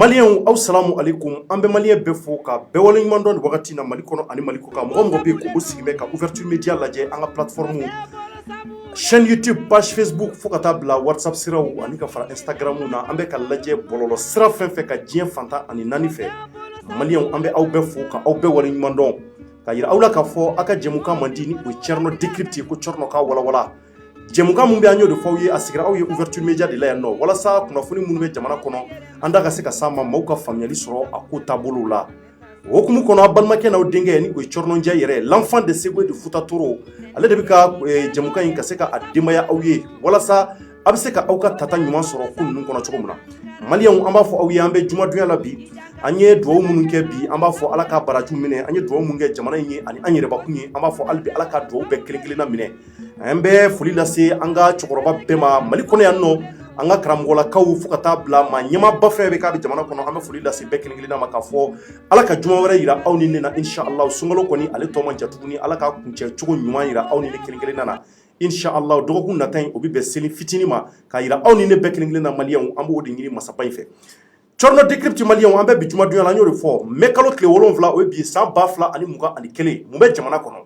Malien aw salamu alaikum an bɛ malien bɛɛ fo ka bɛɛ waleɲuman dɔn nin wagati na Mali kɔnɔ ani Mali kɔkan mɔgɔ mɔgɔ bɛ yen k'u sigi bɛ ka ouverture media lajɛ an ka plateforme chaîne YouTube page Facebook fo ka taa bila WhatsApp siraw ani ka fara Instagram na an bɛ ka lajɛ bɔlɔlɔ sira fɛn fɛn ka diɲɛ fantan ani naani fɛ malien an bɛ aw bɛɛ fo ka aw bɛɛ waleɲuman dɔn ka yira aw la ka fɔ aw ka jɛmukan man di ni o Thierno Décrypte ko Thierno ka walawala jɛmukan mun bɛ an y'o de fɔ aw ye a sigira aw ye ouverture media de la yan nɔ walasa kunnafoni minnu bɛ jamana kɔnɔ an da ka se ka s'an ma maaw ka faamuyali sɔrɔ a ko taabolo la o hukumu kɔnɔ a balimakɛ n'aw denkɛ ni o ye Thierno Ndiaye yɛrɛ l'enfant de Ségou de Fouta Toro ale de bɛ ka jɛmukan in ka se ka a denbaya aw ye walasa a bɛ se ka aw ka tata ɲuman sɔrɔ ko ninnu kɔnɔ cogo min na maliyɛnw an b'a fɔ aw ye an bɛ jumadonya la bi an ye dugawu minnu kɛ bi an b'a fɔ ala ka baraju minɛ an ye dugawu minnu kɛ jamana in ye ani an yɛrɛbakun ye an b'a fɔ hali bi ala ka dugawu bɛɛ kelen kelenna minɛ an bɛ foli lase an ka cɛkɔrɔba bɛɛ ma Mali kɔnɔ yan nɔ an ka karamɔgɔlakaw fo ka taa bila maa ɲɛmaaba fɛn bɛ k'a bɛ jamana kɔnɔ an bɛ foli lase bɛɛ kelen kelenna ma k'a fɔ ala ka juma wɛrɛ yira aw ni ne na inshallah sunkalo kɔni ale tɔ man jan tuguni ala ka kuncɛ cogo ɲuman yira aw ni ne kelen kelenna na inshallah dɔgɔkun nata in o bɛ bɛn seli fitinin ma k'a yira aw ni ne bɛɛ kelen kelenna maliyɛnw an b'o de ɲini masaba in fɛ Thierno Décrypte maliyɛnw an bɛ bi jumadonya la an y'o de fɔ mai kalo tile 7 o ye bi san 2021 mun bɛ jamana kɔnɔ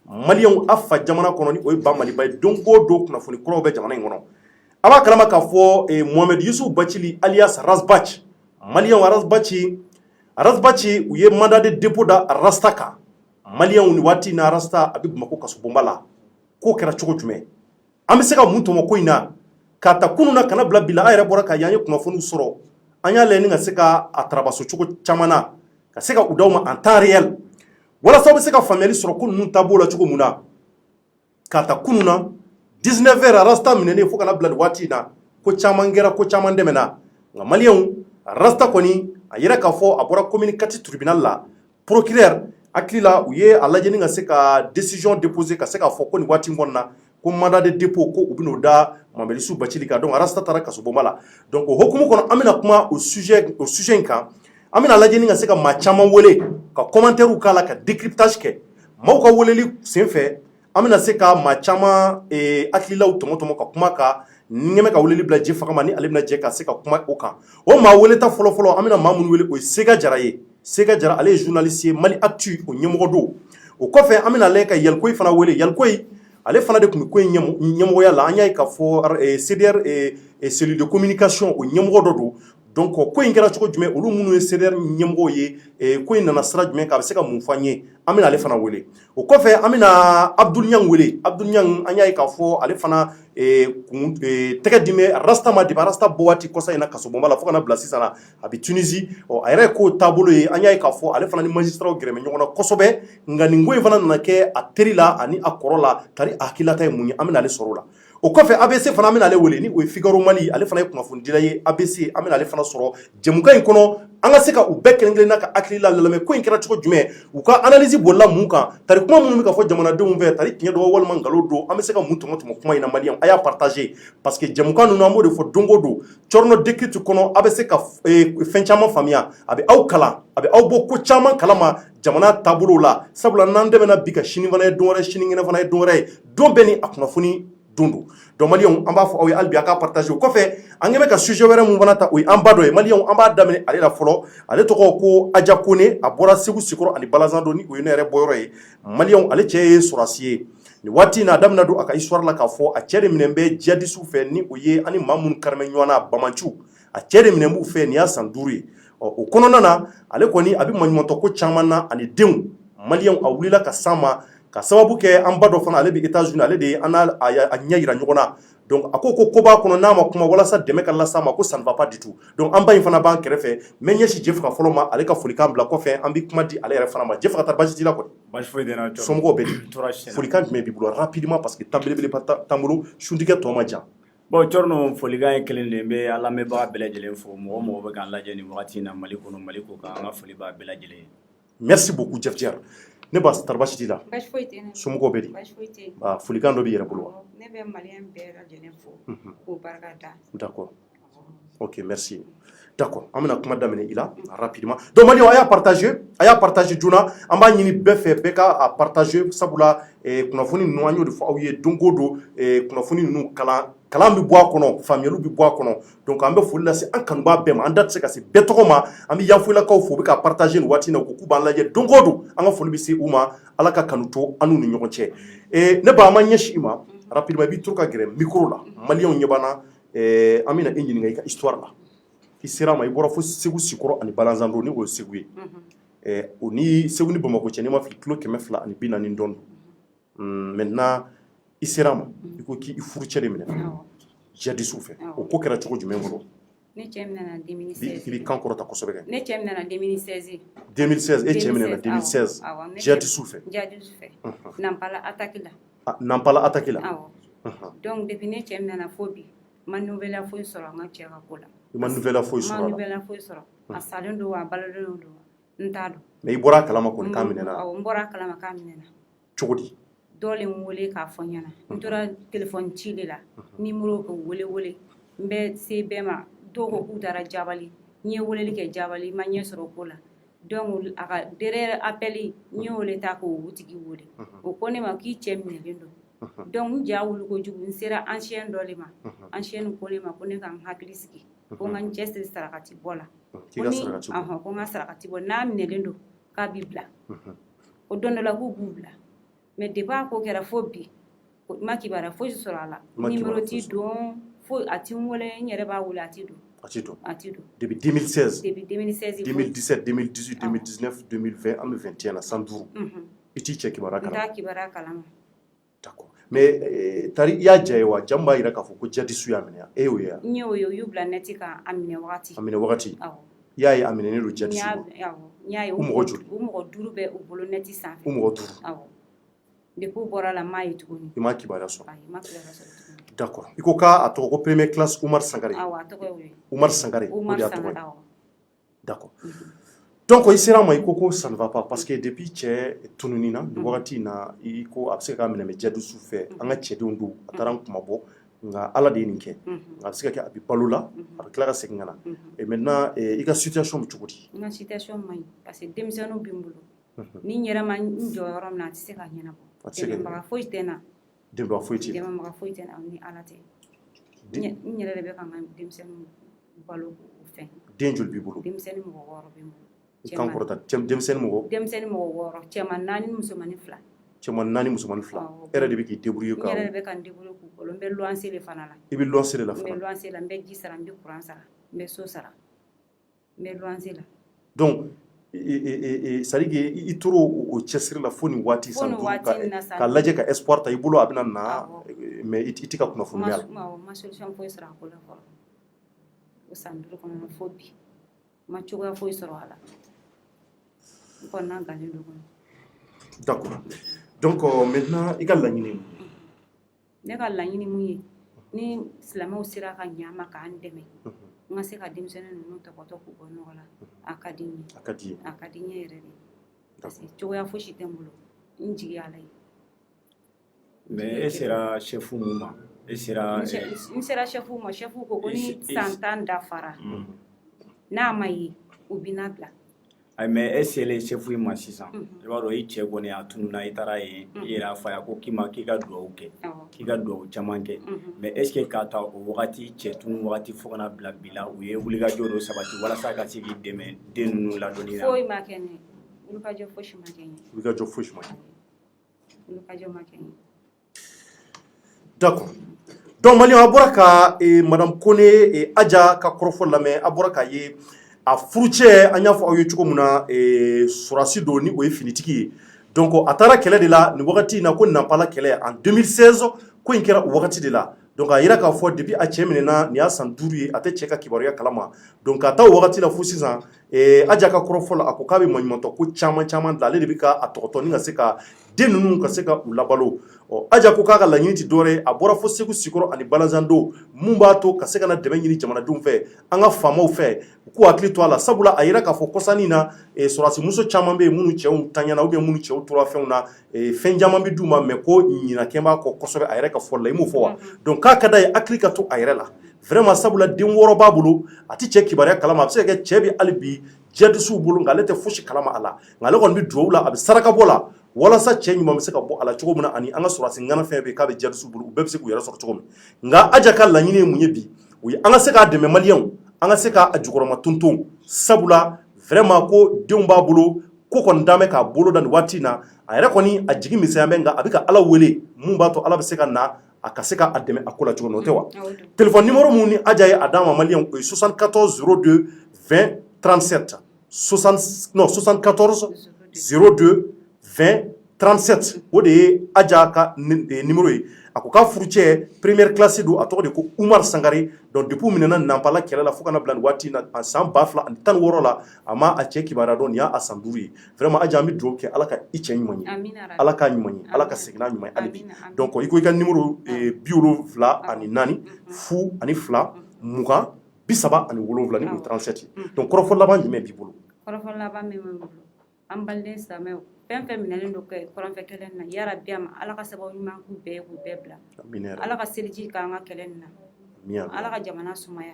maliyɛnw a fa jamana kɔnɔ ni o ye ba Maliba ye don o don kunnafoni kuraw bɛ jamana in kɔnɔ a b'a kalama k'a fɔ Mohamed Yusuf Bacili alias Razbach maliyɛnw Razbach u ye mandat de dépôt da Rasta kan maliyɛnw ni waati na Rasta a bɛ Bamako kasobonba la k'o kɛra cogo jumɛn an bɛ se ka mun tɔmɔ ko in na k'a ta kunun na kana bila bi la an yɛrɛ bɔra ka y'an ye kunnafoniw sɔrɔ an y'a lajɛ ni ka se ka a tarabaso cogo caman na ka se ka u d'aw ma en temps réel walasa aw bɛ se ka faamuyali sɔrɔ ko ninnu taabolo la cogo mun na k'a ta kunun na 19 heures Rasta minɛnen fo kana bila nin waati in na ko caman kɛra ko caman dɛmɛna nka maliyɛnw Rasta kɔni a yɛrɛ k'a fɔ a bɔra commune 4 tribunal la procureur hakili la u ye a lajɛ ni ka se ka décision déposer ka se k'a fɔ ko nin waati in kɔnɔna na ko mandat de dépôt ko u bɛn'o da Mohamed Yusuf Bacili kan donc Rasta taara kasobonba la donc o hukumu kɔnɔ an bɛna kuma o sujet in kan an bɛna lajɛ ni ka se ka maa caman wele ka commentaire k'a la ka décryptage kɛ maaw ka weleli sen fɛ an bɛna se ka maa caman hakililaw tɔmɔ ka kuma kan ni ɲɛmɛ ka weleli bila ji faga ma ni ale bɛna jɛ ka se ka kuma o kan o maa weleta fɔlɔfɔlɔ an bɛna maa minnu wele o ye Sega Jara ye Sega Jara ale ye journaliste ye Mali Actu o ɲɛmɔgɔ don o kɔfɛ an bɛna lajɛ ka Yalikoyi fana wele Yalikoyi ale fana de tun bɛ ko in ɲɛmɔgɔya la an y'a ye k'a fɔ CDR cellule de communication o ɲɛmɔgɔ dɔ don donc ko in kɛra cogo jumɛn olu minnu ye CDR ɲɛmɔgɔw ye ko in nana sira jumɛn k'a bɛ se ka mun fɔ an ye an bɛna ale fana wele o kɔfɛ an bɛna Abdul Niang wele Abdul Niang an y'a ye k'a fɔ ale fana tɛgɛ dimi Rasta ma depuis Rasta bɔ waati kɔsa in na kasobonba la fo kana bila sisan na a bɛ Tunisie a yɛrɛ ye ko taabolo ye an y'a ye k'a fɔ ale fana ni magistraw gɛrɛmɛ ɲɔgɔn na kosɛbɛ nka nin ko in fana nana kɛ a teri la ani a kɔrɔ la kari a hakililata ye mun ye an bɛna ale sɔrɔ o la o kɔfɛ ABC fana an bɛna ale wele ni o ye Figaro Mali ale fana ye kunnafoni dila ye ABC an bɛna ale fana sɔrɔ jɛmukan in kɔnɔ an ka se ka u bɛɛ kelen kelenna ka hakilila lamɛn ko in kɛra cogo jumɛn u ka analyse bolila mun kan tari kuma minnu bɛ ka fɔ jamanadenw fɛ tari tiɲɛ dɔ walima nkalon don an bɛ se ka mun tɔmɔ kuma in na maliyɛnw a y'a partager parce que jɛmukan ninnu an b'o de fɔ don o don Thierno Décrypte kɔnɔ a bɛ se ka fɛn caman faamuya a bɛ aw kalan a bɛ aw bɔ ko caman kalama jamana taabolo la sabula n'an dɛmɛna bi ka sini fana ye don wɛrɛ sinikɛnɛ fana ye don wɛrɛ ye don bɛɛ ni a kunnafoni don donc maliyɛnw an b'a fɔ aw ye hali bi a ka partager o kɔfɛ an kɛn bɛ ka sujet wɛrɛ mun fana ta o ye an ba dɔ ye maliyɛnw an b'a daminɛ ale la fɔlɔ ale tɔgɔ ko Aja Kone a bɔra Segu Sikɔrɔ ani Balazan don ni o ye ne yɛrɛ bɔyɔrɔ ye maliyɛnw ale cɛ ye sɔrɔsi ye nin waati in na a daminɛ don a ka histoire la k'a fɔ a cɛ de minɛ bɛ djihadistes fɛ ni o ye ani maa minnu karimɛ ɲɔgɔn na Bamaciw a cɛ de minɛ b'u fɛ nin y'a san 5 ye o kɔnɔna na ale kɔni a bɛ maɲumantɔ ko caman na ani denw maliyɛnw a wulila ka s'an ma ka sababu kɛ an ba dɔ fana ale bɛ États-Unis ale de ye an n'a a ɲɛ yira ɲɔgɔn na donc a ko ko b'a kɔnɔ n'a ma kuma walasa dɛmɛ ka las'a ma ko ça ne va pas du tout donc an ba in fana b'an kɛrɛfɛ mɛ ɲɛsi Jefaga fɔlɔ ma ale ka folikan bila kɔfɛ an bɛ kuma di ale yɛrɛ fana ma Jefaga taa basi t'i la kɔni basi foyi tɛ n na somɔgɔw bɛ di folikan jumɛn b'i bolo rapidement parce que temps belebele t'an bolo suntigɛ tɔ ma jan bon Thierno folikan ye kelen de n bɛ an lamɛnbaga bɛɛ lajɛlen fo mɔgɔ mɔgɔ bɛ k'an lajɛ nin wagati in na Mali kɔnɔ Mali kɔ kan an ka foli b'a bɛɛ lajɛlen ye merci beaucoup Jeff Diar ne ba tar basi t'i la basi foyi tɛ n na somɔgɔw bɛ di basi foyi tɛ folikan dɔ b'i yɛrɛ bolo wa ne bɛ maliyɛn bɛɛ lajɛlen fo k'o barika da d'accord ok merci d'accord an bɛna kuma daminɛ i la rapidement donc maliyɛnw a y'a partager joona an b'a ɲini bɛɛ fɛ bɛɛ ka a partager sabula kunnafoni ninnu an y'o de fɔ aw ye don o don kunnafoni ninnu kalan kalan bɛ bɔ a kɔnɔ faamuyaliw bɛ bɔ a kɔnɔ donc an bɛ foli lase an kanubaa bɛɛ ma an da tɛ se ka se bɛɛ tɔgɔ ma an bɛ yafolakaw fo u bɛ ka partager nin waati in na ko k'u b'an lajɛ don o don an ka foli bɛ se u ma ala ka kanu to an n'u ni ɲɔgɔn cɛ ne ba an ma ɲɛsin i ma rapidement i b'i to ka gɛrɛ micro la maliyɛnw ɲɛ b'an na an bɛna e ɲininka i ka histoire la i sera ma i bɔra fo Segu Sikɔrɔ ani Balazan do ni o ye Segu ye o ni Segu ni Bamakɔ cɛ n'i ma fili kilo 240 dɔɔnin maintenant i sera ma i ko k'i furu cɛ de minɛ jadisiw fɛ o ko kɛra cogo jumɛn bolo ne cɛ min nana 2016 i b'i kan kɔrɔta kosɛbɛ kɛ ne cɛ min nana 2016 2016 e cɛ min nana 2016 jadisiw fɛ Nampala attaque la Nampala attaque la donc depuis ne cɛ min nana fo bi ma nouvelle foyi sɔrɔ an ka cɛ ka ko la i ma nouvelle foyi sɔrɔ ma nouvelle foyi sɔrɔ a salen don a balalen don n t'a dɔn mais i bɔra a kalama kɔni k'a minɛna n bɔra a kalama k'a minɛna cogo di dɔ le n wele k'a fɔ n ɲɛna n tora téléphone ci de la numéro ko wele n bɛ se bɛɛ ma dɔw ko k'u taara Jabali n ye weleli kɛ Jabali ma ɲɛ sɔrɔ ko la donc a ka derrière appel n y'o le ta k'o tigi wele o ko ne ma k'i cɛ minɛlen don donc n ja wuli kojugu n sera ancien dɔ de ma ancien ko ne ma ko ne ka n hakili sigi ko n ka n cɛsiri sarakati bɔ la ko n ka sarakati bɔ n'a minɛlen don k'a b'i bila o don dɔ la k'u b'u bila mais depuis a ko kɛra fo bi ma kibaruya fosi sɔrɔ a la numéro t'i don fo a ti n wele n yɛrɛ b'a wele a ti don depuis 2016 depuis 2016 2017 2018 2019 2020 an bɛ 21 na san 5 i t'i cɛ kibaruya kalama n t'a kibaruya kalama d'accord mais tari i y'a diya ye wa jamu b'a jira k'a fɔ ko jadisiw y'a minɛ e y'o ye wa n y'o ye u y'u bila net kan a minɛ wagati i y'a ye a minɛnen don jadisiw n y'a ye u mɔgɔ joli u mɔgɔ 5 bɛ u bolo net sanfɛ u mɔgɔ 5 depuis u bɔra la m'a ye tuguni i ma kibaruya sɔrɔ ayi ma kibaruya sɔrɔ tuguni d'accord i ko k'a tɔgɔ ko première classe Umar Sangare awɔ a tɔgɔ y'o ye Umar Sangare o de y'a tɔgɔ ye awɔ d'accord donc i sera ma i ko ça ne va pas parce que depuis cɛ tununi na nin wagati in na i ko a bɛ se ka minɛ jadisiw fɛ an ka cɛdenw don a taara n kuma bɔ nka ala de ye nin kɛ a bɛ se ka kɛ a bɛ balo la a bɛ tila ka segin ka na et maintenant i ka situation bɛ cogo di n ka situation man ɲi parce que denmisɛnninw bɛ n bolo ni n yɛrɛ ma n jɔ yɔrɔ min na a tɛ se ka ɲɛnabɔ dɛmɛbaga foyi tɛ n na dɛmɛbaga foyi tɛ dɛmɛbaga foyi tɛ n na ni ala tɛ n yɛrɛ de bɛ ka n ka denmisɛnninw balo o fɛn den joli b'i bolo denmisɛnnin mɔgɔ 6 bɛ n bolo kan kɔrɔta denmisɛnnin mɔgɔ 6 cɛman 4 ni musomanin 2 cɛman 4 musomanin 2 e yɛrɛ de bɛ k'i débrouiller n yɛrɛ de bɛ ka n débrouiller k'u bolo n bɛ luwanse de fana la i bɛ luwanse de la n fana bɛ luwanse la n bɛ ji sara n bɛ courant sara n bɛ so sara n bɛ luwanse la donc c'est à dire que i tora o cɛsiri la fo nin waati san duuru ka lajɛ ka espoir ta i bolo a bɛna na mais i tɛ ka kunnafoni mɛn a la ma solution foyi sɔrɔ a ko la fɔlɔ o san 5 kɔnɔna fo bi ma cogoya foyi sɔrɔ a la n kɔni n'a gannen do kɔnɔ d'accord donc maintenant i ka laɲini ne ka laɲini mun ye ni silamɛw sera ka ɲɛ an ma k'an dɛmɛ n ka se ka denmisɛnnin ninnu tɔgɔtɔ k'u bɔ nɔgɔ la a ka di n ye a ka di n ye yɛrɛ de parce que cogoya fosi tɛ n bolo n jigi ala ye mais e sera chef mun ma e sera n sera chef ma chef ko ko ni san 10 dafara n'a ma ye u bina bila mais e selen chef ma sisan i b'a dɔn i cɛ kɔni a tununa i taara ye i yɛrɛ a fa ya ko k'i ka duwawu kɛ k'i ka duwawu caman kɛ mais est ce que k'a ta o wagati cɛ tunu wagati fo kana bila bi la u ye wulikajɔ dɔ sabati walasa ka se k'i dɛmɛ den ninnu ladonni na foyi ma kɛ ne wulikajɔ fosi ma kɛ n ye wulikajɔ fosi ma kɛ wulikajɔ ma kɛ n ye d'accord donc maliyɛn a bɔra ka madame Kone Aja ka kɔrɔfɔ lamɛn a bɔra k'a ye a furucɛ an y'a fɔ aw ye cogo min na surasi don ni o ye finitigi ye donc a taara kɛlɛ de la nin wagati in na ko Nampala kɛlɛ en 2016 ko in kɛra o wagati de la donc a yira k'a fɔ depuis a cɛ minɛna nin y'a san 5 ye a tɛ cɛ ka kibaruya kalama donc a taa o wagati la fo sisan Aja ka kɔrɔfɔ la a ko k'a bɛ maɲumantɔ ko caman de ale de bɛ ka a tɔgɔtɔ ni ka se ka den ninnu ka se ka u labalo Aja ko k'a ka laɲini tɛ dɔwɛrɛ ye a bɔra fo Segu Sikɔrɔ ani Balazan do mun b'a to ka se ka na dɛmɛ ɲini jamanadenw fɛ an ka faamaw fɛ u k'u hakili to a la sabula a yira k'a fɔ kɔsannin na sɔrɔdasi muso caman bɛ yen minnu cɛw tanyana ou bien minnu cɛw tora fɛnw na fɛn caman bɛ d'u ma mais ko ɲinakɛ b'a kɔ kosɛbɛ a yɛrɛ ka fɔli la i m'o fɔ wa donc k'a ka d'a ye hakili ka to a yɛrɛ la vraiment sabula den 6 b'a bolo a tɛ cɛ kibaruya kalama a bɛ se ka kɛ cɛ bɛ hali bi jadisiw bolo nka ale tɛ fosi kalama a la nka ale kɔni bɛ duwawu la a bɛ saraka bɔ la walasa cɛ ɲuman bɛ se ka bɔ ala cogo min na ani an ka sɔrɔsi ngana fɛn bɛ k'a bɛ jarisu bolo u bɛɛ bɛ se k'u yɛrɛ sɔrɔ cogo min nka aja ka laɲini ye mun ye bi o ye an ka se k'a dɛmɛ maliyɛnw an ka se k'a jukɔrɔma tonton sabula vraiment ko denw b'a bolo ko kɔni dan bɛ k'a bolo da nin waati in na a yɛrɛ kɔni a jigi misɛnya bɛ nka a bɛ ka ala wele mun b'a to ala bɛ se ka na a ka se ka dɛmɛ a ko la cogo min o tɛ wa téléphone numéro mun ni aja ye a d'a ma maliyɛnw o ye 74 02 20 37 74 02 20 37 o de ye aja ka numéro ye a ko k'a furucɛ première classe don a tɔgɔ de ko Umar Sangare donc depuis minɛna Nampala kɛlɛ la fo kana bila nin waati in na a san 2016 la a ma a cɛ kibaruya dɔn nin y'a san 5 ye vraiment aja an bɛ dugawu kɛ ala ka i cɛ ɲuman ye ala k'a ɲuman ye ala ka segin n'a ɲuman ye hali bi donc i ko i ka numéro 74 fu ani 2 20 37 ni o ye 37 ye donc kɔrɔfɔ laban jumɛn b'i bolo kɔrɔfɔ laban min bɛ bolo an baliden silamɛw fɛn fɛn minɛlen don kɔrɔnfɛ kɛlɛ na yarabi a ma ala ka sababu ɲuman k'u bɛɛ bila ala ka seliji k'an ka kɛlɛ na ala ka jamana sumaya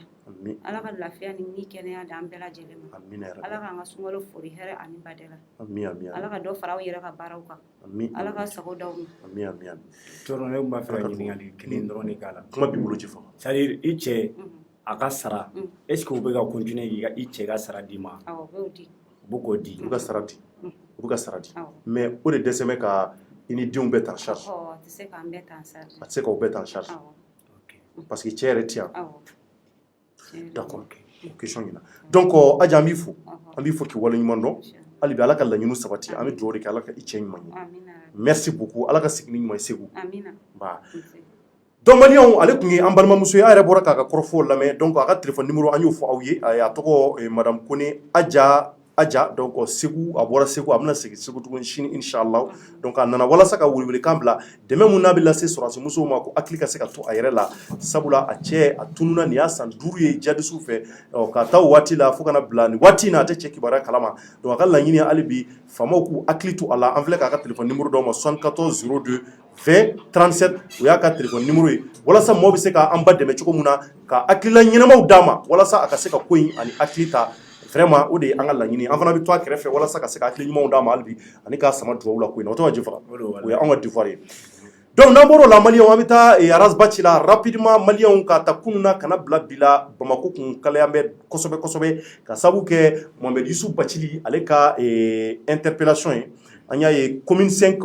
ala ka lafiya ni kɛnɛya da an bɛɛ lajɛlen ma ala k'an ka sunkalo fori hɛrɛ ani badɛla ala ka dɔ fara aw yɛrɛ ka baaraw kan ala ka sago d'aw ma tɔɔrɔ ne b'a fɛ ka ɲininkali kelen dɔrɔn de k'a la kuma b'i bolo ci fɔ c'est à dire i cɛ a ka sara est ce que u bɛ ka continuer i cɛ ka sara d'i ma awɔ u b'o di u bɛ k'o di u ka sara di u bɛ ka sara di mais o de dɛsɛ bɛ ka i ni denw bɛɛ ta en charge a tɛ se k'an bɛɛ ta en charge a tɛ se k'aw bɛɛ ta en charge parce que cɛ yɛrɛ ti yan d'accord o question ɲɛna donc aja an b'i fo k'i waleɲuman dɔn hali bi ala ka laɲiniw sabati an bɛ dugawu de kɛ ala ka i cɛ ɲuman ye merci beaucoup ala ka segin ɲuman ye segu donc maliyɛnw ale tun ye an balimamuso ye a yɛrɛ bɔra k'a ka kɔrɔfɔw lamɛn donc a ka téléphone numéro an y'o fɔ aw ye a tɔgɔ madame Kone Aja donc Segu a bɔra Segu a bɛna segin Segu tuguni sini inshallah donc a nana walasa ka welewelekan bila dɛmɛ mun n'a bɛ lase sɔrɔsi musow ma ko hakili ka se ka to a yɛrɛ la sabula a cɛ a tununa nin y'a san 5 ye jadisiw fɛ ka taa waati la fo kana bila nin waati in na a tɛ cɛ kibaruya kalama donc a ka laɲini hali bi faamaw k'u hakili to a la an filɛ k'a ka téléphone numéro d'aw ma 74 02 20 37 o y'a ka téléphone numéro ye walasa mɔgɔw bɛ se k'an ba dɛmɛ cogo mun na ka hakilila ɲɛnamaw d'a ma walasa a ka se ka ko in ani hakili ta vraiment o de ye an ka laɲini an fana bɛ to a kɛrɛfɛ walasa ka se ka hakili ɲumanw d'a ma hali bi ani k'a sama dugawu la ko in na o tɔgɔ Jifa o ye an ka devoir ye donc n'an bɔr'o la maliyɛnw an bɛ taa Aras Baci la rapidement maliyɛnw ka ta kunun na kana bila bi la Bamako kun kalaya bɛ kosɛbɛ ka sababu kɛ Mohamed Yusuf Bacili ale ka interpellation ye an y'a ye commune 5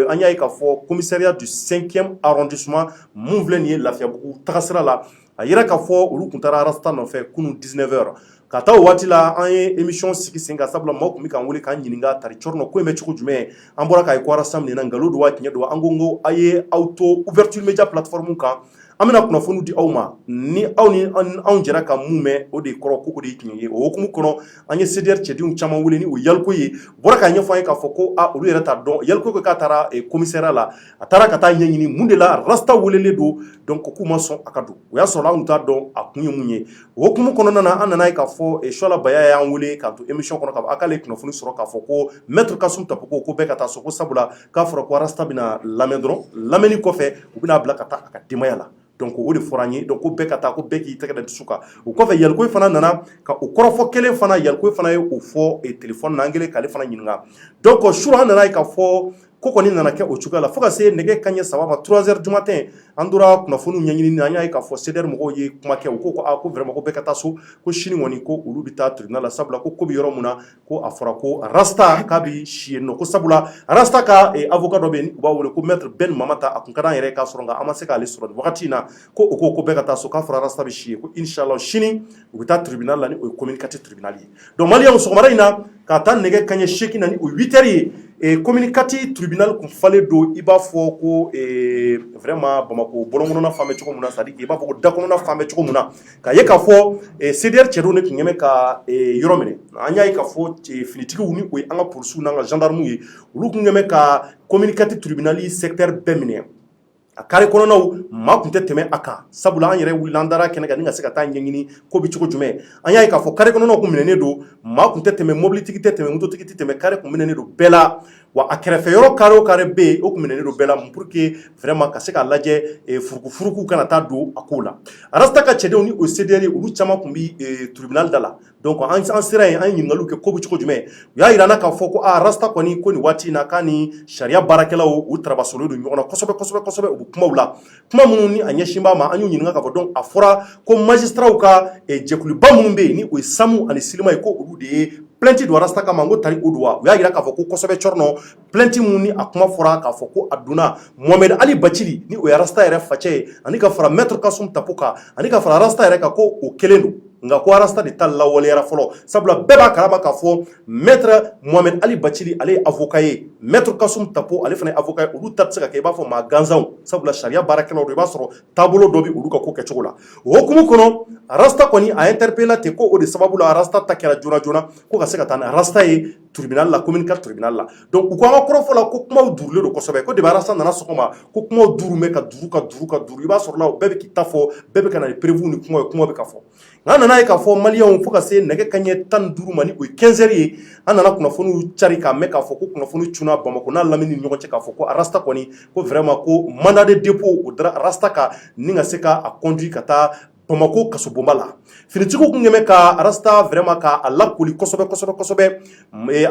an y'a ye k'a fɔ commissariat du 5e arrondissement mun filɛ nin ye Lafiyabugu tagasira la a yira k'a fɔ olu kun taara Arasta nɔfɛ kunun 19h ka taa o waati la an ye émission sigi sen kan sabula maaw tun bɛ k'an wele k'an ɲininka tari cɔrɔ ko in bɛ cogo jumɛn an bɔra k'a ye ko Arasta minɛna nkalon don wa tiɲɛ don an ko a ye aw to ouverture média plateforme kan an bɛna kunnafoniw di aw ma ni aw ni anw jɛra ka mun mɛn o de kɔrɔ ko o de ye tiɲɛ ye o hukumu kɔnɔ an ye CDR cɛdenw caman wele ni o Yaliko ye bɔra k'a ɲɛfɔ an ye k'a fɔ ko olu yɛrɛ t'a dɔn Yaliko ko k'a taara commissariat la a taara ka taa ɲɛɲini mun de la Rasta welelen don donc k'u ma sɔn a ka don o y'a sɔrɔ anw t'a dɔn a kun ye mun ye o hukumu kɔnɔna na an nana ye k'a fɔ Suala Baya y'an wele k'a to émission kɔnɔ k'a k'ale kunnafoni sɔrɔ k'a fɔ ko maître Kasum Tapoko ko bɛɛ ka taa so ko sabula k'a fɔra ko Rasta bɛna lamɛn dɔrɔn lamɛnni kɔfɛ u bɛna bila ka taa a ka denbaya la donc o de fɔra an ye donc ko bɛɛ ka taa ko bɛɛ k'i tɛgɛ da dusu kan o kɔfɛ Yaliko fana nana ka o kɔrɔfɔ kelen fana Yaliko fana ye o fɔ téléphone na an kɛlen k'ale fana ɲininka donc sura an nana ye k'a fɔ ko kɔni nana kɛ o cogoya la fo ka se nɛgɛ kanɲɛ 3 ma 3h du matin an tora kunnafoniw ɲɛɲini an y'a ye k'a fɔ CDR mɔgɔw ye kuma kɛ u ko ko vraiment ko bɛɛ ka taa so ko sini kɔni ko olu bɛ taa tribunal la sabula ko bɛ yɔrɔ mun na ko a fɔra ko Rasta k'a bɛ si yen nɔ ko sabula Rasta ka avocat dɔ bɛ yen u b'a wele ko maître Ben Mamata a kun ka d'an yɛrɛ k'a sɔrɔ nka an ma se k'ale sɔrɔ nin wagati in na ko o ko bɛɛ ka taa so k'a fɔra Rasta bɛ si yen ko inshallah sini u bɛ taa tribunal la ni o ye communiqué tribunal ye donc maliyɛnw sɔgɔmada in na k'a taa nɛgɛ kanɲɛ 8 na ni o 8h ye communiqué tribunal kun falen don i b'a fɔ ko vraiment Bamako bɔlɔnkɔnɔna fan bɛ cogo min na c'est à dire i b'a fɔ ko dakɔnɔna fan bɛ cogo min na k'a ye k'a fɔ CDR cɛdenw de tun ɲɛ ka yɔrɔ minɛ an y'a ye k'a fɔ finitigiw ni o ye an ka polisiw n'an ka gendarmew ye olu tun ɲɛ ka communiqué tribunal secteur bɛɛ minɛ a carré kɔnɔnaw maa tun tɛ tɛmɛ a kan sabula an yɛrɛ wulila an dara kɛnɛ kan ni ka se ka taa ɲɛɲini ko bɛ cogo jumɛn an y'a ye k'a fɔ carré kɔnɔnaw kun minɛnen don maa tun tɛ tɛmɛ mobilitigi tɛ tɛmɛ mototigi tɛ tɛmɛ carré kun minɛnen don bɛɛ la wa a kɛrɛfɛ yɔrɔ carré o carré bɛ yen o kun minɛnen don bɛɛ la pour que vraiment ka se ka lajɛ furukufuruku kana taa don a ko la rasta ka cɛdenw ni o CDR olu caman kun bi tribunal da la donc an sera yen an ɲininkaliw kɛ ko bɛ cogo jumɛn u y'a yir'an na k'a fɔ ko rasta kɔni ko nin waati in na k'a ni sariya baarakɛlaw u tarabasolen don ɲɔgɔn na kosɛbɛ u bɛ kumaw la kuma minnu ni a ɲɛsin b'a ma an y'u ɲininka k'a fɔ donc a fɔra ko magistraw ka jɛkuluba minnu bɛ yen ni o ye SAMU ani SILIMA ye ko olu de ye plainte don rasta kama n ko tari o don wa u y'a yira k'a fɔ ko kosɛbɛ cɔrɔnɔ plainte minnu ni a kuma fɔra k'a fɔ ko a donna Mohamed Ali Bacili ni o ye rasta yɛrɛ facɛ ye ani ka fara maître Kasum Tapo kan ani ka fara rasta yɛrɛ kan ko o kelen don nka ko rasta de ta lawaleyara fɔlɔ sabula bɛɛ b'a kalama k'a fɔ maître Mohamed Ali Bacili ale ye avocat ye maître Kasum Tapo ale fana ye avocat ye olu ta tɛ se ka kɛ i b'a fɔ maa gansanw sabula sariya baarakɛlaw don i b'a sɔrɔ taabolo dɔ bɛ olu ka ko kɛcogo la o hukumu kɔnɔ rasta kɔni a interpellé ten ko o de sababu la rasta ta kɛra joona joona ko ka se ka taa ni rasta ye tribunal la commune 4 tribunal la donc u ko an ka kɔrɔfɔ la ko kumaw durulen don kosɛbɛ ko depuis rasta nana sɔgɔma ko kumaw duru mɛ ka duru i b'a sɔrɔ la bɛɛ bɛ k'i ta fɔ bɛɛ bɛ ka na ni prévu ni kuma bɛ ka fɔ an nana ye k'a fɔ maliyɛnw fo ka se nɛgɛ kanɲɛ 15 ma ni o ye 15 heures ye an nana kunnafoniw cari k'a mɛn k'a fɔ ko kunnafoni cunna Bamako n'a Lamini ni ɲɔgɔn cɛ k'a fɔ ko rasta kɔni ko vraiment ko mandat de dépôt o dara rasta kan ni ka se ka a conduit ka taa Bamako kasobonba la finitigiw kun kɛmɛ ka rasta vraiment ka a lakoli kosɛbɛ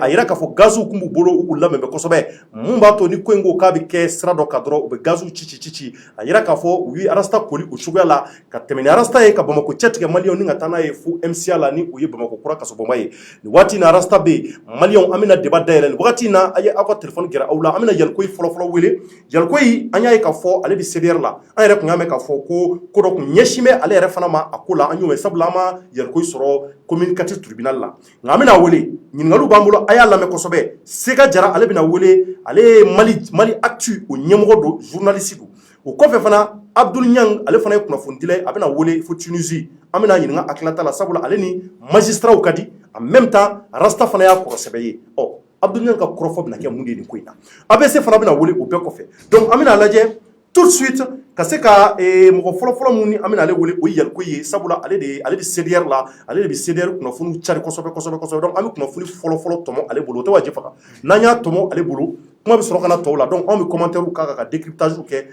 a yira k'a fɔ gaziw kun b'u bolo u k'u labɛn kosɛbɛ mun b'a to ni ko in ko k'a bɛ kɛ sira dɔ kan dɔrɔn u bɛ gaziw ci a yira k'a fɔ u ye rasta koli o cogoya la ka tɛmɛ ni rasta ye ka Bamako cɛtigɛ maliyɛnw ni ka taa n'a ye fo MCA la ni o ye Bamako kura kasobonba ye nin waati in na rasta bɛ yen maliyɛnw an bɛna débat dayɛlɛ nin wagati in na a ye aw ka téléphone gɛrɛ aw la an bɛna Yalikoyi fɔlɔ wele Yalikoyi an y'a ye k'a fɔ ale bɛ CDR la an yɛrɛ kun y'a mɛn k'a fɔ ko dɔ kun ɲɛsin bɛ ale yɛrɛ fana ma a ko la an y'o mɛn sabula an ma Yalikoyi sɔrɔ commune 4 tribunal la nka an bɛna wele ɲininkaliw b'an bolo a y'a lamɛn kosɛbɛ Sega Jara ale bɛna wele ale ye Mali Actu o ɲɛmɔgɔ don journaliste don o kɔfɛ fana Abdul Niang ale fana ye kunnafonidilɛ a bɛna wele fo Tunisie an bɛna ɲininka hakilinata la sabula ale ni magistraw ka di en même temps rasta fana y'a kɔrɔsɛbɛ ye Abdul Niang ka kɔrɔfɔ bɛna kɛ mun de ye nin ko in na ABC fana bɛna wele o bɛɛ kɔfɛ donc an bɛna lajɛ tout de suite ka se ka mɔgɔ fɔlɔfɔlɔ mun ni an bɛna ale wele o ye Yalikoyi ye sabula ale bɛ CDR la ale de bɛ CDR kunnafoniw cari kosɛbɛ donc an bɛ kunnafoni fɔlɔfɔlɔ tɔmɔ ale bolo o tɛ wajibi faga n'an y'a tɔmɔ ale bolo kuma bɛ sɔrɔ ka na tɔw la donc anw bɛ commentaire k'a kan ka décryptage kɛ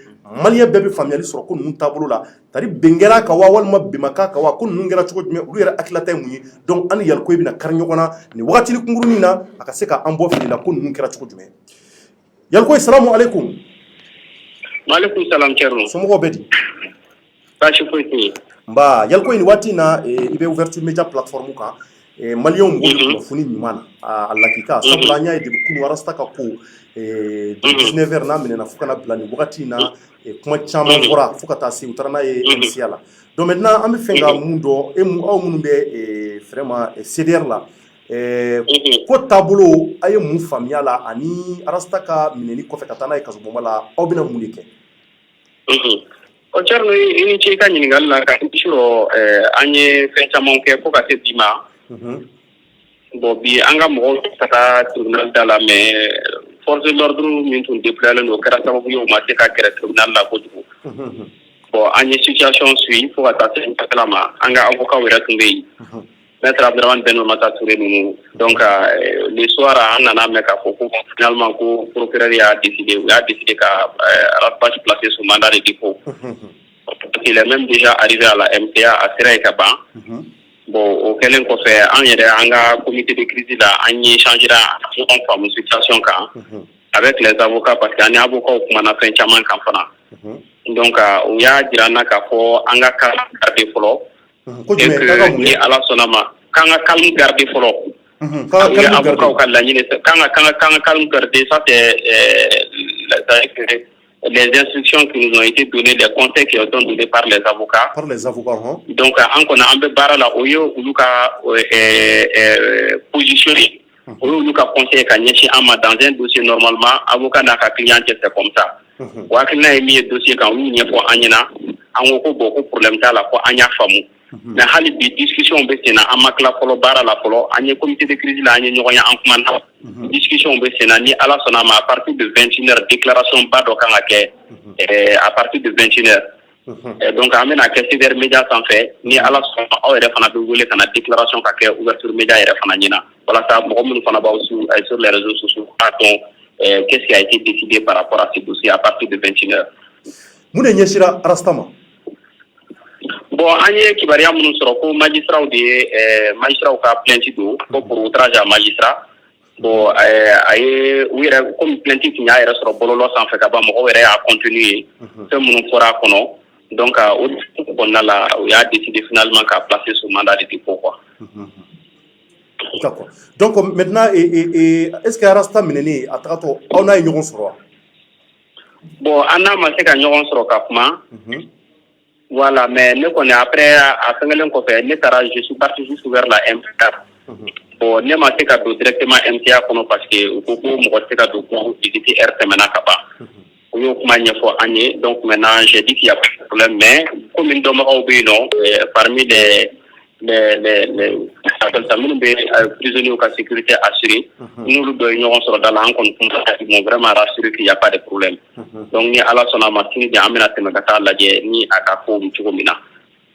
maliyɛn bɛɛ bɛ faamuyali sɔrɔ ko ninnu taabolo la c'est à dire bɛn kɛra kan wa walima bɛnbaka kan wa ko ninnu kɛra cogo jumɛn olu yɛrɛ hakilinata ye mun ye donc an ni Yalikoyi bɛna kari ɲɔgɔn na nin wagatini kunkurunin na a ka se ka an bɔ fili la ko ninnu kɛra cogo jumɛn Yalikoyi salamu aleykum. Maaleykum salam Thierno. Somɔgɔw bɛ di? Baasi foyi tɛ yen. Nba Yalikoyi nin waati in na i bɛ ouverture media plateforme kan maliyɛnw b'o de kunnafoni ɲuman na a lakika sabula an y'a ye depuis kunu rasta ka ko 19 heures n'a minɛna fo kana bila nin wagati in na kuma caman fɔra fo ka taa se u taara n'a ye MCA la donc maintenant an bɛ fɛ ka mun dɔn aw minnu bɛ vraiment CDR la ko taabolo a ye mun faamuya la ani rasta ka minɛni kɔfɛ ka taa n'a ye kasobonba la aw bɛna mun de kɛ? O Thierno i ni ce i ka ɲininkali la ka sɔrɔ an ye fɛn caman kɛ fo ka se bi ma bon bi an ka mɔgɔw ka taa tribunal da la mais force de l'ordre min tun déployalen don o kɛra sababu ye o ma se ka gɛrɛ tribunal la kojugu bon an ye situation suit fo ka taa se ɲɛfɛla ma an ka avocat yɛrɛ tun bɛ yen maître Abdraman Ben Mata Touré ninnu donc le soir an nana mɛn k'a fɔ ko finalement ko procureur y'a décidé ka Rapach placer sous mandat de dépôt il est même déjà arrivé à la MTA a sera ka ban bon o kɛlen kɔfɛ an yɛrɛ an ka comité de crise la an ye changera ɲɔgɔn faamu situation kan avec les avocats parce que an ni avocats kumana fɛn caman kan fana donc o y'a jira an na k'a fɔ an ka calme garder fɔlɔ et que ni ala sɔnna ma k'an ka calme garder fɔlɔ an ye avocats ka laɲini k'an ka calme garder ça c'est les instructions qui nous ont été données, les conseils qui ont été donnés par les avocats. Par les avocats, donc an kɔni an bɛ baara la o ye olu ka positionner o ye olu ka conseil ka ɲɛsin an ma dans un dossier normalement avocat n'a ka client cɛ c'est comme ça o hakilina ye min ye dossier kan olu ɲɛfɔ an ɲɛna an ko ko bon ko problème t'a la ko an y'a faamu mais hali bi discussion bɛ sen na an ma tila fɔlɔ baara la fɔlɔ an ye comité de crise la an ye ɲɔgɔn ye an kumana discussion bɛ sen na ni ala sɔnna ma à partir de 21 heures déclaration ba dɔ kan ka kɛ à partir de 21 heures donc an bɛna kɛ CDR média sanfɛ ni ala sɔnna aw yɛrɛ fana bɛ wele ka na déclaration ka kɛ ouverture média yɛrɛ fana ɲɛna walasa mɔgɔ minnu fana b'aw sur les réseaux sociaux a dɔn qu'est-ce qui a été décidé par rapport à ces dossiers à partir de 21h. Mun de ɲɛsira Rastama? Bon, an ye kibaruya minnu sɔrɔ ko magistraw de ye magistraw ka plainte don ko pour outrage à magistrat. Bon, a ye u yɛrɛ comme plainte tun y'a yɛrɛ sɔrɔ bɔlɔlɔ sanfɛ ka ban mɔgɔw yɛrɛ y'a continue ye fɛn minnu fɔra a kɔnɔ. Donc au kɔnɔna la u y'a décidé finalement k'a placer sous mandat de dépôt quoi. D'accord. Donc maintenant est-ce que Rasta minɛni a tagatɔ aw n'a ye ɲɔgɔn sɔrɔ wa? Bon, an n'a ma se ka ɲɔgɔn sɔrɔ ka kuma. Voilà, mais ne connais après à fengelen kɔfɛ ne taara je suis parti juste vers la MTA. Bon, ne ma se ka don directement MTA kɔnɔ parce que u ko ko mɔgɔ se ka don ko visite heure tɛmɛna ka ban. U y'o kuma ɲɛfɔ an ye, donc maintenant j'ai dit qu'il y a pas de problème, mais comme dɔnbagaw bɛ yen nɔ parmi les minnu bɛ prisonniers ka sécurité assurée n'olu dɔ ye ɲɔgɔn sɔrɔ da la an kɔni kun ils m'ont vraiment rassuré qu'il y a pas de problème. Donc ni ala sɔnna a ma sini de an bɛna tɛmɛ ka taa lajɛ ni a ka ko bɛ cogo min na.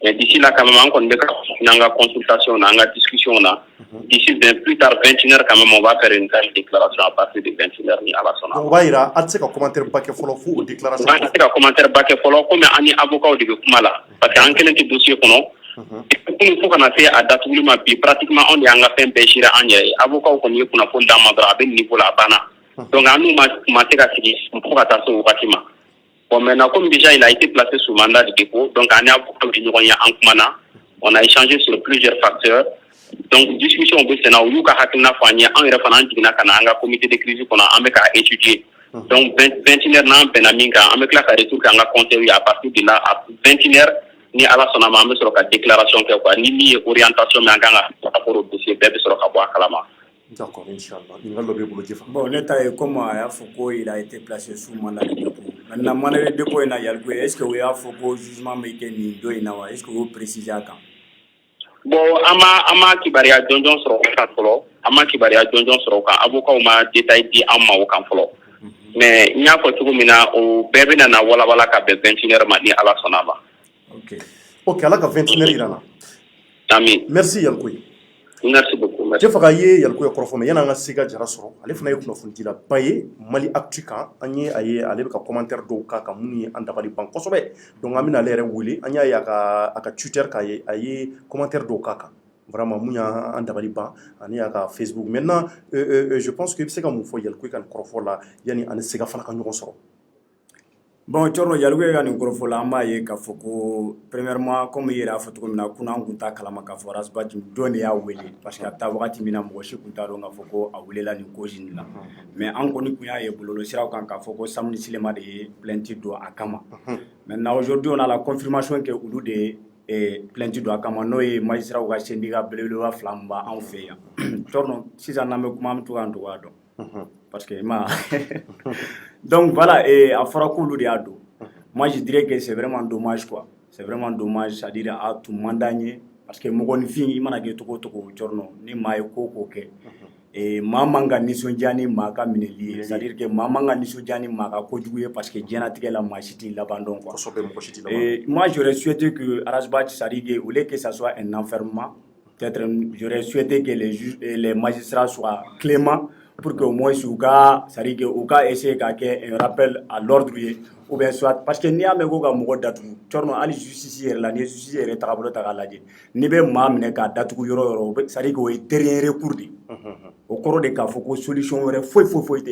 Mais d'ici là quand même an kɔni bɛ ka n'an ka consultation na an ka discussion na d'ici plus tard 21h quand même on va faire une déclaration à partir de 21h ni ala sɔnna. O b'a yira a tɛ se ka commentaire ba kɛ fɔlɔ fo o déclaration. An tɛ se ka commentaire ba kɛ fɔlɔ komi an ni avocat de bɛ kuma la parce que an kelen tɛ dossier kɔnɔ. Comme fo kana se a datuguli ma bi pratiquement on est an ka fɛn bɛɛ sira an yɛrɛ ye avocat kɔni ye kunnafoni d'an ma dɔrɔn a bɛ niveau la a banna. Donc an n'u ma se ka sigi fo ka taa se o wagati ma. Bon maintenant comme déjà il a été placé sous mandat de dépôt donc an y'a fɔ bi ɲɔgɔn ye an kumana on a échangé sur plusieurs facteurs donc discussion bɛ sen na u y'u ka hakilina fɔ an ye an yɛrɛ fana an jiginna ka na an ka comité de crise kɔnɔ an bɛ ka étudier donc 21h n'an bɛnna min kan an bɛ tila ka retour kɛ an ka conseil ye à partir de là à 21h ni ala sɔnna ma an bɛ sɔrɔ ka déclaration kɛ quoi ni min ye orientation min an kan ka par rapport au dossier bɛɛ bɛ sɔrɔ ka bɔ a kalama. D'accord, Inch'Allah. Bon, l'État est comme à Foucault, il a été placé sous mandat de dépôt. Maintenant, mandat de dépôt est est-ce que vous avez Foucault jugement mais est-ce que vous précisez à quand? Bon, ama kibaria jonjon soro kan folo, ama kibaria jonjon soro kan avocat ma détail di amma o kan folo. Mais nya ko tugu mina o bebe na wala ka be 21h ma ni ala sonaba. OK, ala ka 21h irana. Amin. Merci Yankoy. Merci beaucoup. Je faga ye Yankoy korofo me yana nga siga jara soro. Ale fana ye kunnafoni dila baye Mali Actu kan anye aye ale be ka commentaire do ka muni andabali ban kosobe. Donc amina ale yɛrɛ wele anya ya ka Twitter ka ye aye commentaire do ka vraiment munya andabali ban ani ya ka Facebook. Maintenant je pense que c'est comme faut Yankoy kan korofo la yani ani siga fana ka ɲɔgɔn sɔrɔ. Bon, Tchorno Yalwe kan korofo la amba ye ka foko premièrement comme il a foto mina kuna kunta kalama ka fo rasbat doni ya wele parce que ta wakati mina mo shi kunta ro nga foko a wele la ni kojin la mais an koni kunya ye bololo siraw kan ka foko samni silema de plainte do akama. Maintenant aujourd'hui on a la confirmation que ulu de plainte do akama no ye magistrat ka syndicat belelo flamba en fait ya. Tchorno si ça na me kuma mtu kan do wado. Parce que donc voilà, et à Farakoulou de Ado, moi je dirais que c'est vraiment dommage quoi. C'est vraiment dommage, c'est-à-dire à tout mandagné parce que mon fille il m'a dit toko Tchorno ni maye koko ke et mamanga nisonjani maka mineli, c'est-à-dire que mamanga nisonjani maka kojuye parce que diana tige la machiti l'abandon quoi. Et moi j'aurais souhaité que Arasbat Sarige voulait que ça soit un enfermement. Peut-être j'aurais souhaité que les juges et les magistrats soient cléments pour que au moins Souga, ça dit que Ouka essaie un rappel à l'ordre ou bien soit parce que ni a mego ga mogo datu torno ali justice la ni justice est tablo ta galaje ni be mamne ka datu yoro ça dit que est dernier recours di au cours de ka foko solution wore foi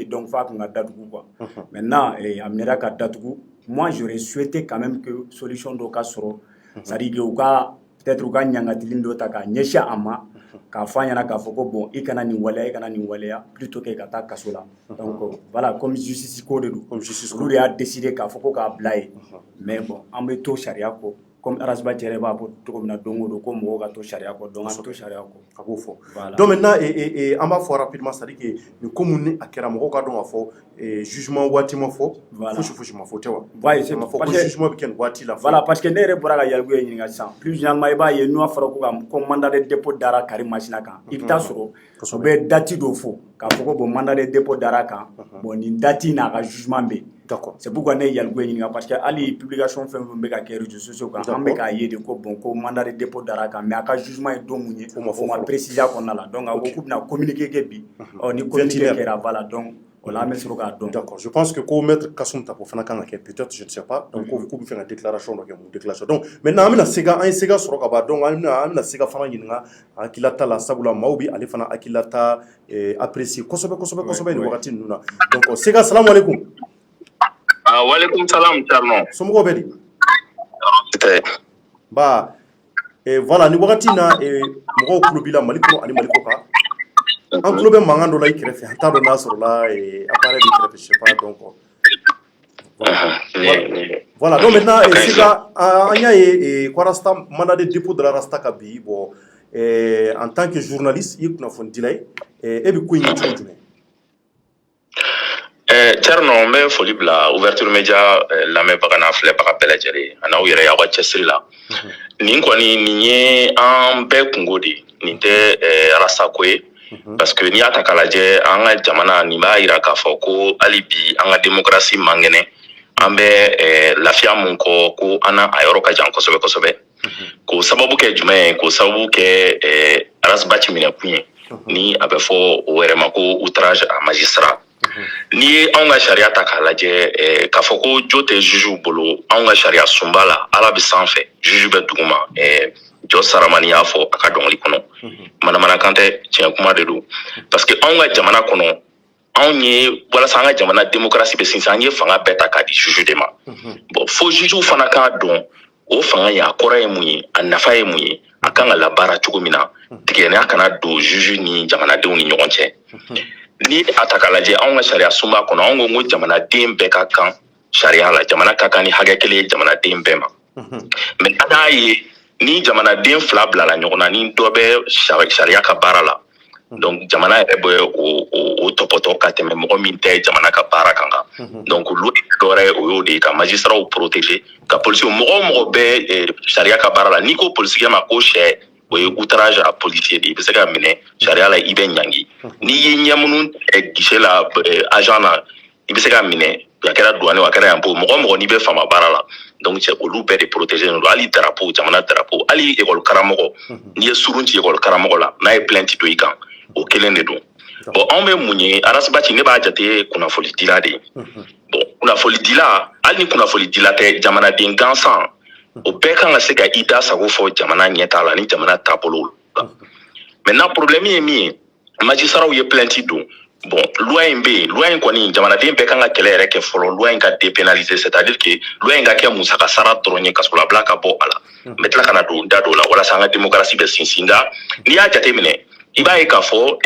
donc fa nga datu quoi maintenant amnera ka datu moi j'aurais souhaité quand même que solution do ka soro ça dit que Ouka peut-être Ouka nyangatilindo ta ka nyesha ama ka fanya ka foko bon ikana ni waleya plutôt que kata kasola donc voilà comme justice code comme justice code a décidé ka foko ka blaye mais bon en meto sharia ko comme Arasba Djereba pour tout comme na dongo do comme mo ga to sharia ko donc en to sharia ko ka bo fo donc maintenant on va faire rapidement ça dit que nous commune akera mo ka don fo jugement wati mo fo fushi mo fo tewa ouais c'est parce que jugement bi ken wati la voilà parce que ne bora ga yalgo yin ga san plus généralement ba ye no afro ko comme mandat de dépôt dara Karim Machina kan ibta soro so be dati do fo ka foko bon mandat de dépôt dara kan bon ni dati na ga jugement be d'accord c'est pourquoi ne yalgo yin parce que ali publication fait be ka ke réseaux sociaux kan am be ka yede ko bon ko mandat de dépôt dara kan mais aka jugement e do munye on va préciser qu'on a là donc a beaucoup na communiquer ke bi on ni communiquer ke voilà donc D'accord, je pense que ko maître Kassoum Tapo fana kan ka peut-être je ne sais pas donc ko be faire une déclaration donc mon déclaration donc maintenant amina sega an sega soro ka ba donc amina sega fana yinga akilata la sabula mawbi ale fana akilata apprécier kosobe ni wakati nuna donc sega assalamu alaikum. Wa alaikum salam Charno. Somo bedi ba voilà ni wakati na mo ko bila maliko ani maliko ka en club mangan do la ikrefe hata do nasoro la appareil de je sais pas donc voilà donc maintenant siga anya Kwarasta mandat de dépôt de la Rasta kabi bon en tant que journaliste il kuna fon dilay e bi ko yin tujune Tierno me foli bla ouverture média la me bagana flé baga belajere ana uyere ya wa chesri la ni kwani ni en be kungodi ni te Rasta kwe parce que ni ata kalaje anga jamana ni ba ira ka foko alibi anga démocratie mangene ambe lafia mun ko ana ayoro ka jan kosobe ko sababu ke jume ko sababu ke arasbachi mina kunye ni abefo werema ko outrage à magistrat ni anga sharia ta kalaje ka foko jote juju bolo anga sharia sumbala ala bi sanfé juju be duguma jo saramani ya fo aka dongli kono mana kante tiens kuma de do parce que on ga jamana kono on ye wala sanga jamana démocratie be sinsanye fanga beta ka di juju de ma bon fo juju fana ka don o fanga ya kora ye muyi anafa ye muyi akanga la bara chugumina tigene akana do juju ni jamana de ni nyonche ni atakalaje on ga sharia sumba kono on ngo jamana dembe ka kan sharia la jamana ka kan ni hagekele jamana dembe ma mais anaye ni jamana den fila bila la ɲɔgɔn na ni dɔ bɛ sariya ka baara la donc jamana yɛrɛ bɛ o tɔpɔtɔ ka tɛmɛ mɔgɔ min tɛ jamana ka baara kan kan donc olu dɔwɛrɛ o y'o de ye ka magistraw protéger ka policiers mɔgɔ mɔgɔ bɛ sariya ka baara la n'i ko polisikɛ ma ko sɛ o ye outrage à policier de i bɛ se ka minɛ sariya la i bɛ ɲangi n'i ye ɲɛ minnu guichet la agent na i bɛ se ka minɛ a kɛra douane a kɛra impôt mɔgɔ n'i bɛ fama baara la donc c'est olu bɛɛ de protéger no ali drapeau jamana drapeau ali école karamɔgɔ n'i ye surun ci école karamɔgɔ la n'a ye plainte do i kan o kelen de don bon anw bɛ mun ye arasibaci ne b'a jate kunnafoli dila de bon kunnafoli dila hali ni kunnafoli dila tɛ jamanaden gansan o bɛɛ kan ka se ka i da sago fɔ jamana ɲɛtaa la ni jamana taabolo la maintenant problème ye min ye magistraw ye plainte don bon loi in be loi in kɔni jamanaden bɛɛ kan ka kɛlɛ yɛrɛ kɛ fɔlɔ loi in ka dépénaliser c'est-à-dire que loi in ka kɛ musaka sara dɔrɔn ye kasolabila ka bɔ a la n bɛ tila ka na don da dɔ la walasa an ka démocratie bɛ sinsin nka n'i y'a jate minɛ i b'a ye k'a fɔ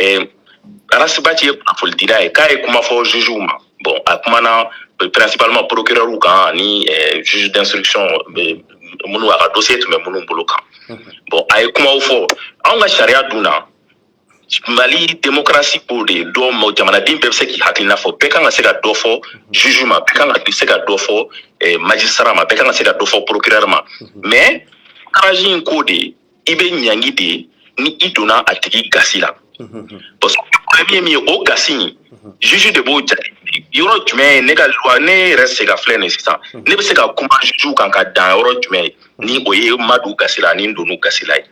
arasibaci ye kunnafoli dira ye k'a ye kuma fɔ jugew ma bon a kumana principalement procureur kan ani juge d'instruction minnu a ka dossier tun bɛ minnu bolo kan bon a ye kumaw fɔ anw ka sariya dun na Mali démocratie pour de dɔ ma jamanaden bɛɛ bɛ se k'i hakilina fɔ bɛɛ kan ka se ka dɔ fɔ juge ma bɛɛ kan ka se ka dɔ fɔ magistrat ma bɛɛ kan ka se ka dɔ fɔ procureur ma mais courage in ko de i bɛ ɲangi de ni i donna a tigi gasi la parce que problème ye min ye o gasi in juge de b'o jate yɔrɔ jumɛn ye ne ka loi ne yɛrɛ se ka filɛ nin sisan ne bɛ se ka kuma juge kan ka dan yɔrɔ jumɛn ye ni o ye madu gasi la ani n donu gasi la ye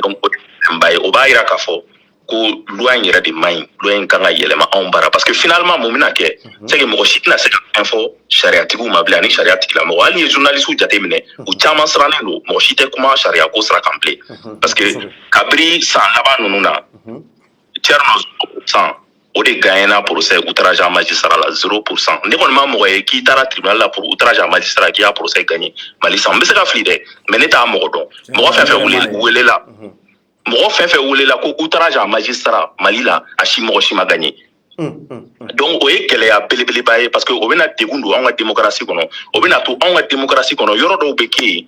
donc o ba ye o b'a yira k'a fɔ ko loi in yɛrɛ de man ɲi loi in kan ka yɛlɛma anw bara parce que finalement mun bɛna kɛ c'est que mɔgɔ si tɛna se ka fɛn fɔ sariyatigiw ma bilen ani sariya tigilamɔgɔ hali ni journalistes jate minɛ u caman sirannen don mɔgɔ si tɛ kuma sariya ko sira kan bilen parce que kabiri san laban ninnu na Thierno san o de gagnera procès outrage à magistrat la 0%. Ne kɔni ma mɔgɔ ye k'i taara tribunal la pour outrage à magistrat k'i y'a procès gagné Mali san n bɛ se ka fili dɛ mais ne t'a mɔgɔ dɔn mɔgɔ fɛn fɛn welela mɔgɔ fɛn fɛn welela ko outrage à magistrat Mali la a si mɔgɔ si ma gagné donc o ye gɛlɛya belebeleba ye parce que o bɛna degun don anw ka démocratie kɔnɔ o bɛna to anw ka démocratie kɔnɔ yɔrɔ dɔw bɛ kɛ yen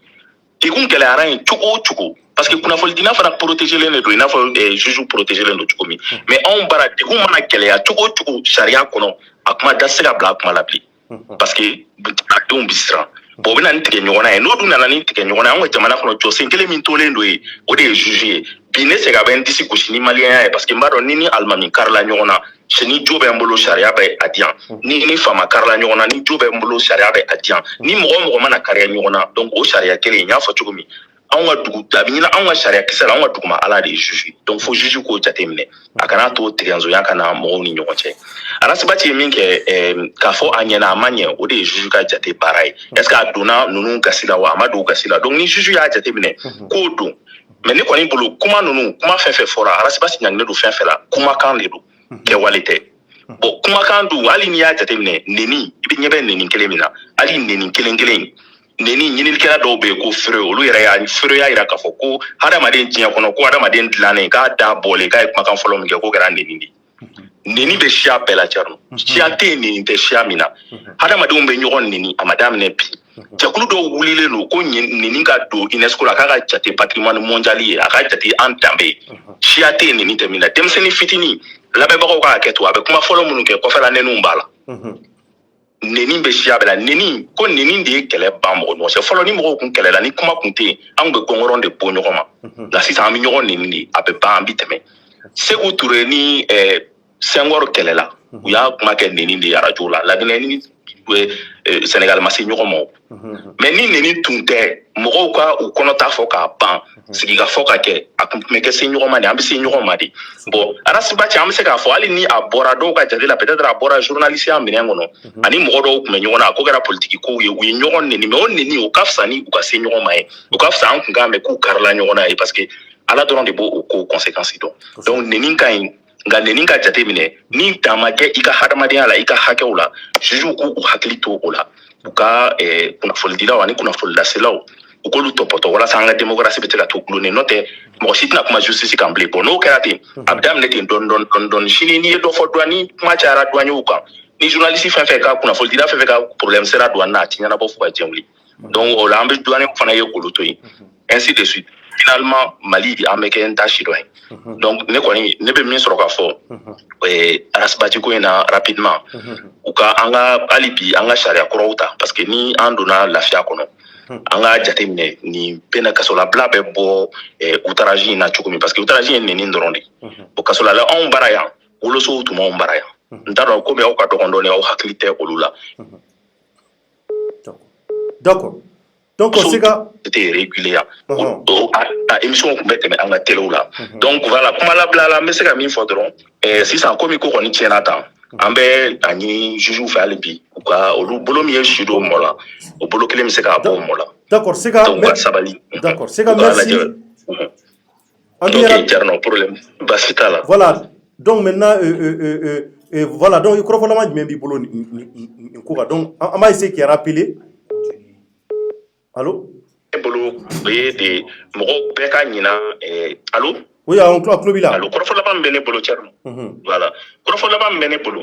degun gɛlɛyara yen cogo o cogo parce que kunnafoni dina fana protégelen de don i n'a fɔ juge protégelen don cogo min mais anw bara degun mana gɛlɛya cogo o cogo sariya kɔnɔ a kuma da se ka bila a kuma la bilen parce que a denw bi siran bon o bɛna ni tigɛ ɲɔgɔnna ye n'o dun nana ni tigɛ ɲɔgɔnna ye anw ka jamana kɔnɔ jɔsen kelen min tolen don ye o de ye juge ye bi ne se ka bɛ n disi gosi ni maliyɛnya ye parce que n b'a dɔn ni alimami karila ɲɔgɔn na ni jo bɛ n bolo sariya bɛ a diyan ni fama karila ɲɔgɔn na ni jo bɛ n bolo sariya bɛ a diyan ni mɔgɔ o mɔgɔ mana kariya ɲɔgɔn na donc o sariya kelen n y'a fɔ cogo min an ka dugu a bɛ ɲini an ka sariya kisɛ la an ka duguma ala de ye juge donc fo juge k'o jateminɛ a kana to tigɛnzoya kana mɔgɔw ni ɲɔgɔn cɛ arasibati ye min kɛ k'a fɔ a ɲɛna a ma ɲɛ o de ye juge ka jate baara ye est ce que a donna ninnu gasi la wa a ma don gasi la donc ni juge y'a jateminɛ k'o don mais ne kɔni bolo kuma ninnu kuma fɛn fɛn fɔra arasibati ɲanginen don fɛn fɛn la kumakan de don kɛwale tɛ bon kumakan dun hali n'i y'a jateminɛ neni i bɛ ɲɛ bɛ neni kelen min na hali neni kelen kelen neni ɲininikɛla dɔw bɛ yen ko feere olu yɛrɛ y'a feere y'a yira k'a fɔ ko hadamaden diɲɛ kɔnɔ ko hadamaden dilannen k'a da bɔlen k'a ye kumakan fɔlɔ min kɛ k'o kɛra neni de neni bɛ siya bɛɛ la Thierno siya tɛ yen neni tɛ siya min na hadamadenw bɛ ɲɔgɔn neni a ma daminɛ bi jɛkulu dɔw wulilen don ko neni ka don UNESCO la k'a ka jate patrimoine mondial ye a ka jate an danbe ye siya tɛ yen neni tɛ min na denmisɛnnin fitinin labɛnbagaw k'a kɛ to a bɛ kuma fɔlɔ minnu kɛ kɔfɛla neniw b'a la neni bɛ siya bɛɛ la neni ko neni de ye kɛlɛ ban mɔgɔ ɲɔgɔn cɛ fɔlɔ ni mɔgɔw kun kɛlɛla ni kuma kun tɛ yen an bɛ gɔngɔrɔn de bɔ ɲɔgɔn ma nka sisan an bɛ ɲɔgɔn neni de a bɛ ban an bɛ tɛmɛ Seku Ture ni Senghor kɛlɛla u y'a kuma kɛ neni de ye arajo la Laginɛ ni Senegal ma se ɲɔgɔn ma mais ni neni tun tɛ mɔgɔw ka u kɔnɔta fɔ k'a ban sigika fɔ ka kɛ a kun tun bɛ kɛ se ɲɔgɔn ma de an bɛ se ɲɔgɔn ma de bon arasibati an bɛ se k'a fɔ hali ni a bɔra dɔw ka jate la peut-être a bɔra journaliste minɛn kɔnɔ ani mɔgɔ dɔw tun bɛ ɲɔgɔn na a ko kɛra politique kow ye u ye ɲɔgɔn neni mais o neni o ka fisa ni u ka se ɲɔgɔn ma ye u ka fisa an kun k'a mɛn k'u karila ɲɔgɔn na ye parce que ala dɔrɔn de b'o ko conséquence dɔn donc neni ka ɲi nka neni ka jate minɛ ni dan ma kɛ i ka hadamadenya la i ka hakɛw la jugew k'u hakili to o la u ka kunnafonidilaw ani kunnafonilaselaw u k'olu tɔpɔtɔ walasa an ka démocratie bɛ se ka to gulonnen n'o tɛ mɔgɔ si tɛna kuma justice kan bilen bon n'o kɛra ten a bɛ daminɛ ten dɔɔni sini n'i ye dɔ fɔ douane ni kuma cayara douaniers kan ni journaliste fɛn fɛn ka kunnafonidila fɛn fɛn ka problème sera douane na a ti ɲɛnabɔ fo ka diɲɛ wuli donc o la an bɛ douaniers fana ye k'olu to yen ainsi de suite finalement Mali an bɛ kɛ n ta si dɔ ye donc ne kɔni ne bɛ min sɔrɔ k'a fɔ arasibati ko in na rapidement u ka an ka hali bi an ka sariya kɔrɔw ta parce que ni an donna lafiya kɔnɔ an ka jateminɛ nin bɛna kasolabila bɛ bɔ outrage in na cogo min parce que outrage ye neni dɔrɔn de o kasolala anw bara yan wolosow tun b'anw bara yan n t'a dɔn komi aw ka dɔgɔn dɔɔni aw hakili tɛ olu la d'accord donc c'était régulier a émission kun bɛ tɛmɛ an ka telew la donc voilà kuma labila la n bɛ se ka min fɔ dɔrɔn sisan komi ko kɔni tiɲɛna tan an bɛ a ɲini jugew fɛ hali bi u ka olu bolo min ye si don mɔ la o bolo kelen bɛ se k'a bɔ mɔ la d'accord Sega sabali d'accord Sega merci ok Thierno problème basi t'a la voilà donc maintenant voilà donc kɔrɔfɔlama jumɛn b'i bolo nin ko kan donc an b'a essayer k'i rappeler Allô? Bolo ye de mɔgɔw bɛɛ ka ɲina allo oui on tulo b'i la allo kɔrɔfɔ laban min bɛ ne bolo Thierno voilà kɔrɔfɔ laban min bɛ ne bolo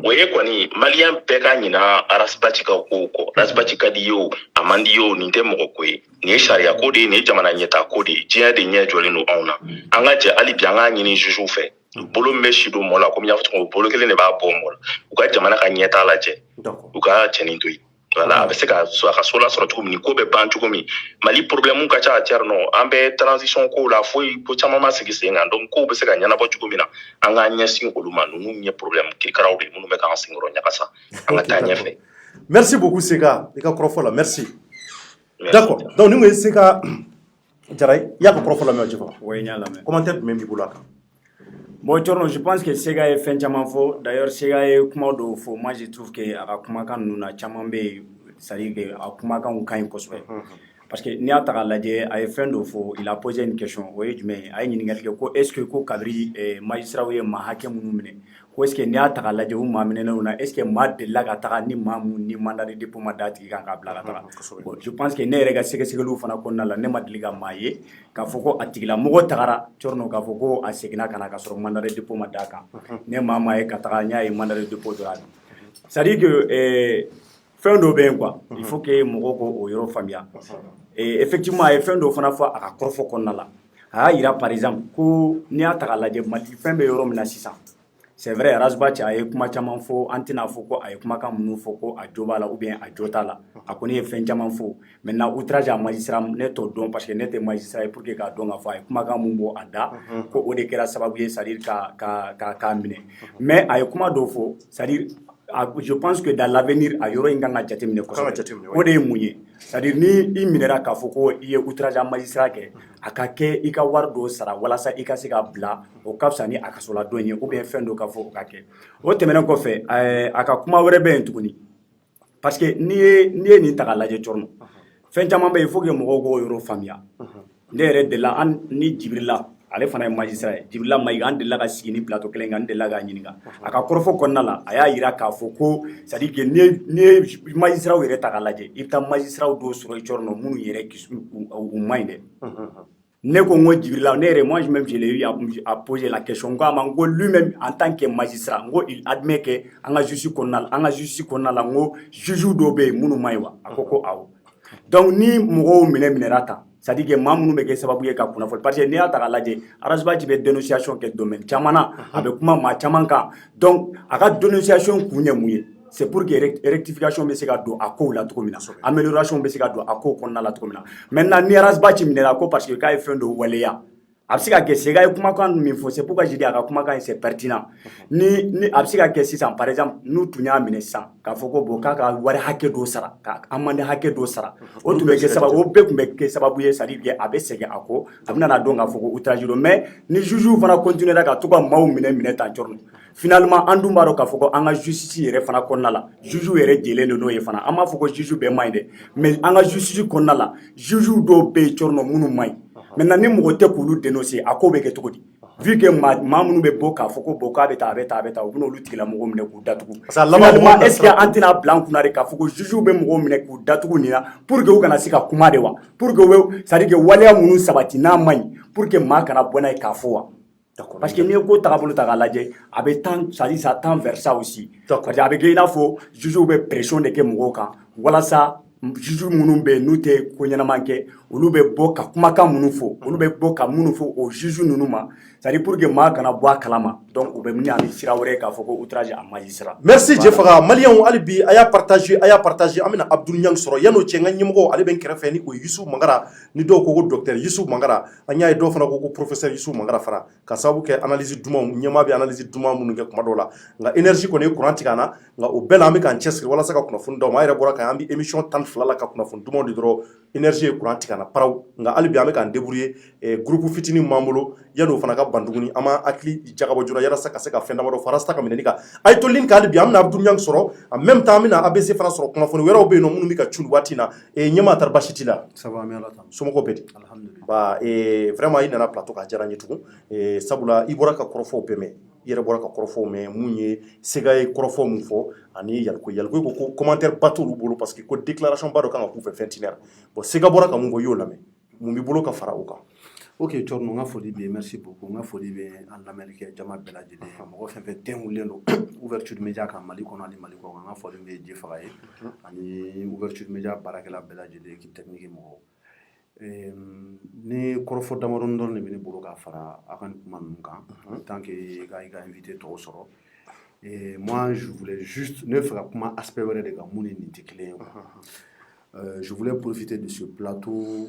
o ye kɔni maliyɛn bɛɛ ka ɲina arasibati ka kow kɔ arasibati ka di ye o a man di ye o nin tɛ mɔgɔ ko ye nin ye sariya ko de ye nin ye jamana ɲɛtaa ko de ye diɲɛ de ɲɛ jɔlen don anw na an ka jɛ hali bi an k'a ɲini jugew fɛ bolo min bɛ si don mɔ la komi n y'a fɔ cogo min bolo kelen de b'a bɔ mɔ la u ka jamana ka ɲɛtaa lajɛ u ka cɛnin to yen voilà a bɛ se ka a ka so lasɔrɔ cogo min ko bɛ ban cogo min Mali problème ka ca Thierno an bɛ transition kow la foyi ko caman ma sigi sen kan donc kow bɛ se ka ɲɛnabɔ cogo min na an ka ɲɛsin olu ma ninnu ye problème kirikaraw de minnu bɛ k'an senkɔrɔ ɲagasa an ka taa ɲɛfɛ merci beaucoup Sega i ka kɔrɔfɔ la merci d'accord donc ni ko ye Sega Jara i y'a ka kɔrɔfɔ lamɛn o jɛfɔ oui n y'a lamɛn commentaire jumɛn b'i bolo a kan bon Thierno je pense que Sega ye fɛn caman fɔ d'ailleurs Sega ye kuma dɔw fɔ moi je trouve que a ka kumakan ninnu na caman bɛ yen c'est-à-dire que a kumakanw ka ɲi kosɛbɛ parce que n'i y'a ta k'a lajɛ a ye fɛn dɔ fɔ il a posé une question o ye jumɛn ye a ye ɲininkali kɛ ko est-ce que ko kabiri magistraw ye maa hakɛ minnu minɛ ko est-ce que n'i y'a ta k'a lajɛ u maa minɛnenw na est-ce que maa delila ka taga ni maa mun ni mandat de dépôt ma d'a tigi kan k'a bila ka taga bon je pense que ne yɛrɛ ka sɛgɛsɛgɛliw fana kɔnɔna la ne ma deli ka maa ye k'a fɔ ko a tigilamɔgɔ tagara Thierno k'a fɔ ko a seginna ka na k'a sɔrɔ mandat de dépôt ma d'a kan ne maa ye ka taga n y'a ye mandat de dépôt dɔrɔn c'est-à-dire que fɛn dɔ bɛ yen quoi il faut que mɔgɔw ko o yɔrɔ faamuya effectivement a ye fɛn dɔ fana fɔ a ka kɔrɔfɔ kɔnɔna la a y'a yira par exemple ko n'i y'a ta k'a lajɛ Mali fɛn bɛ yɔrɔ min na sisan c'est vrai Arasibati a ye kuma caman fɔ an tɛna fɔ ko a ye kumakan minnu fɔ ko a jo b'a la ou bien a jo t'a la a kɔni ye fɛn caman fɔ maintenant outrage à magistrat ne t'o dɔn parce que ne tɛ magistrat ye pour que k'a dɔn k'a fɔ a ye kumakan mun bɔ a da ko o de kɛra sababu ye c'est à dire k'a minɛ mais a ye kuma dɔw fɔ c'est à dire je pense que dans l'avenir a yɔrɔ in kan ka jateminɛ kosɛbɛ o de ye mun ye c'est-à-dire ni i minɛra k'a fɔ ko i ye outrage à magistrat kɛ a ka kɛ i ka wari dɔ sara walasa i ka se ka bila o ka fisa ni a kasola don ye ou bien fɛn dɔ ka fɔ o ka kɛ o tɛmɛnen kɔfɛ a ka kuma wɛrɛ bɛ yen tuguni parce que n'i ye nin ta k'a lajɛ Cɔrɔnɔ fɛn caman bɛ yen il faut que mɔgɔw k'o yɔrɔ faamuya ne yɛrɛ delila ni Jibirila ale fana ye magistrat ye Jibirila Mayiga an delila ka sigi ni plateau kelen kan an delila k'a ɲininka a ka kɔrɔfɔ kɔnɔna la a y'a jira k'a fɔ ko c'est à dire que n'i ye magistraw yɛrɛ ta k'a lajɛ i bɛ taa magistraw dɔw sɔrɔ i Cɔrɔnɔ minnu yɛrɛ u man ɲi dɛ ne ko n ko Jibirila ne yɛrɛ moi même je l'ai eu à poser la question n ko a ma n ko lui-même en tant que magistrat n ko il admet que an ka justice kɔnɔna la n ko juge dɔw bɛ yen minnu man ɲi wa a ko awɔ donc ni mɔgɔw minɛra tan c'est-à-dire que maa minnu bɛ kɛ sababu ye ka kunnafoni parce que n'i y'a ta k'a lajɛ Arasbachi bɛ dénonciation kɛ domaine caman na a bɛ kuma maa caman kan donc a ka dénonciation kun ye mun ye c'est pour que rectification bɛ se ka don a kow la cogo min na amélioration bɛ se ka don a kow kɔnɔna la cogo min na maintenant ni Arasbachi minɛra ko parce que k'a ye fɛn dɔ waleya a bɛ se ka kɛ Sega ye kumakan min fɔ c'est pourquoi je dis a ka kumakan ye c'est pertinent ni a bɛ se ka kɛ sisan par exemple n'u tun y'a minɛ sisan k'a fɔ ko bon k'a ka wari hakɛ dɔ sara ka amande hakɛ dɔ sara o tun bɛ kɛ sababu o bɛɛ tun bɛ kɛ sababu ye c'est à dire que a bɛ sɛgɛn a kɔ a bɛna dɔn k'a fɔ ko outrage don mais ni juges fana continuera ka to ka maaw minɛ tan Cɔrɔnɔ finalement an dun b'a dɔn k'a fɔ ko an ka justice yɛrɛ fana kɔnɔna la juges yɛrɛ jɛlen don n'o ye fana an m'a fɔ ko juges bɛɛ man ɲi dɛ mais an ka justice kɔnɔna la juges dɔw bɛ yen Cɔrɔnɔ minnu man ɲi maintenant ni mɔgɔ tɛ k'olu dénoncer a ko bɛ kɛ cogo di vu que maa minnu bɛ bɔ k'a fɔ ko bon k'a bɛ taa u bɛna olu tigilamɔgɔw minɛ k'u datugu finalement est ce que an tɛna bila an kunna de k'a fɔ ko juges bɛ mɔgɔw minɛ k'u datugu nin na pour que u kana se ka kuma de wa pour que c'est à dire que waleya minnu sabati n'a man ɲi pour que maa kana bɔ n'a ye k'a fɔ wa parce que n'i ye ko tagabolo ta k'a lajɛ a bɛ c'est à dire ça tend vers ça aussi parce que a bɛ kɛ i n'a fɔ juges bɛ pression de kɛ mɔgɔw kan walasa juges minnu bɛ yen n'u tɛ ko ɲɛnama kɛ olu bɛ bɔ ka kumakan minnu fɔ olu bɛ bɔ ka minnu fɔ o juges ninnu ma c'est à dire pour que maa kana bɔ a kalama donc u bɛ min ani sira wɛrɛ k'a fɔ ko outrage à magistrat. Merci Jefaga maliyɛnw hali bi a y'a partager an bɛna Abdul Niang sɔrɔ yan'o cɛ n ka ɲɛmɔgɔ ale bɛ n kɛrɛfɛ ni o ye Yusuf Mangara ni dɔw ko ko docteur Yusuf Mangara an y'a ye dɔw fana ko ko professeur Yusuf Mangara fana ka sababu kɛ analyse dumanw ɲɛmaa bɛ analyse duman minnu kɛ kuma dɔw la nka énergie kɔni ye courant tigɛ an na nka o bɛɛ la an bɛ k'an cɛsiri walasa ka kunnafoni d'aw ma an yɛrɛ bɔra kan an bɛ émission 12 la ka kunnafoni dumanw di dɔrɔn énergie ye courant tigɛ an na paraw nka hali bi an bɛ k'an débrouiller groupe fitinin m'an bolo yan'o fana ka ban tuguni an ma hakili jagabɔ joona yalasa ka se ka fɛn damadɔ fara Rasta ka minɛni kan a ye to link hali bi an bɛna Abdul Niang sɔrɔ en même temps an bɛna ABC fana sɔrɔ kunnafoni wɛrɛw bɛ yen nɔ minnu bɛ ka cun waati in na ɲɛmaa tari basi t'i la somɔgɔw bɛ di ba vraiment i nana plateau ka diyara n ye tugun sabula i bɔra ka kɔrɔfɔw bɛɛ mɛn i yɛrɛ bɔra ka kɔrɔfɔw mɛn mun ye Sega ye kɔrɔfɔ mun fɔ ani Yaliko ko commentaire ba t'olu bolo parce que ko déclaration ba dɔ kan ka k'u fɛ 21h bon Sega bɔra ka mun fɔ i y'o lamɛn mun b'i bolo ka fara o kan. Ok Cɔrɔnɔ n ka foli bɛ merci beaucoup n ka foli bɛ an lamɛnnikɛ jama bɛɛ lajɛlen mɔgɔ fɛn fɛn den wulilen don ouverture média kan Mali kɔnɔ ani Mali kɔ kan n ka foli bɛ Jefaga ye ani ouverture média baarakɛla bɛɛ lajɛlen équipe technique mɔgɔw ni kɔrɔfɔ damadɔni dɔrɔn de bɛ ne bolo ka fara a ka nin kuma ninnu kan en tant que i ka invité tɔw sɔrɔ moi je voulais juste ne fɛ ka kuma aspect wɛrɛ de kan mun ni nin tɛ kelen ye je voulais profiter de ce plateau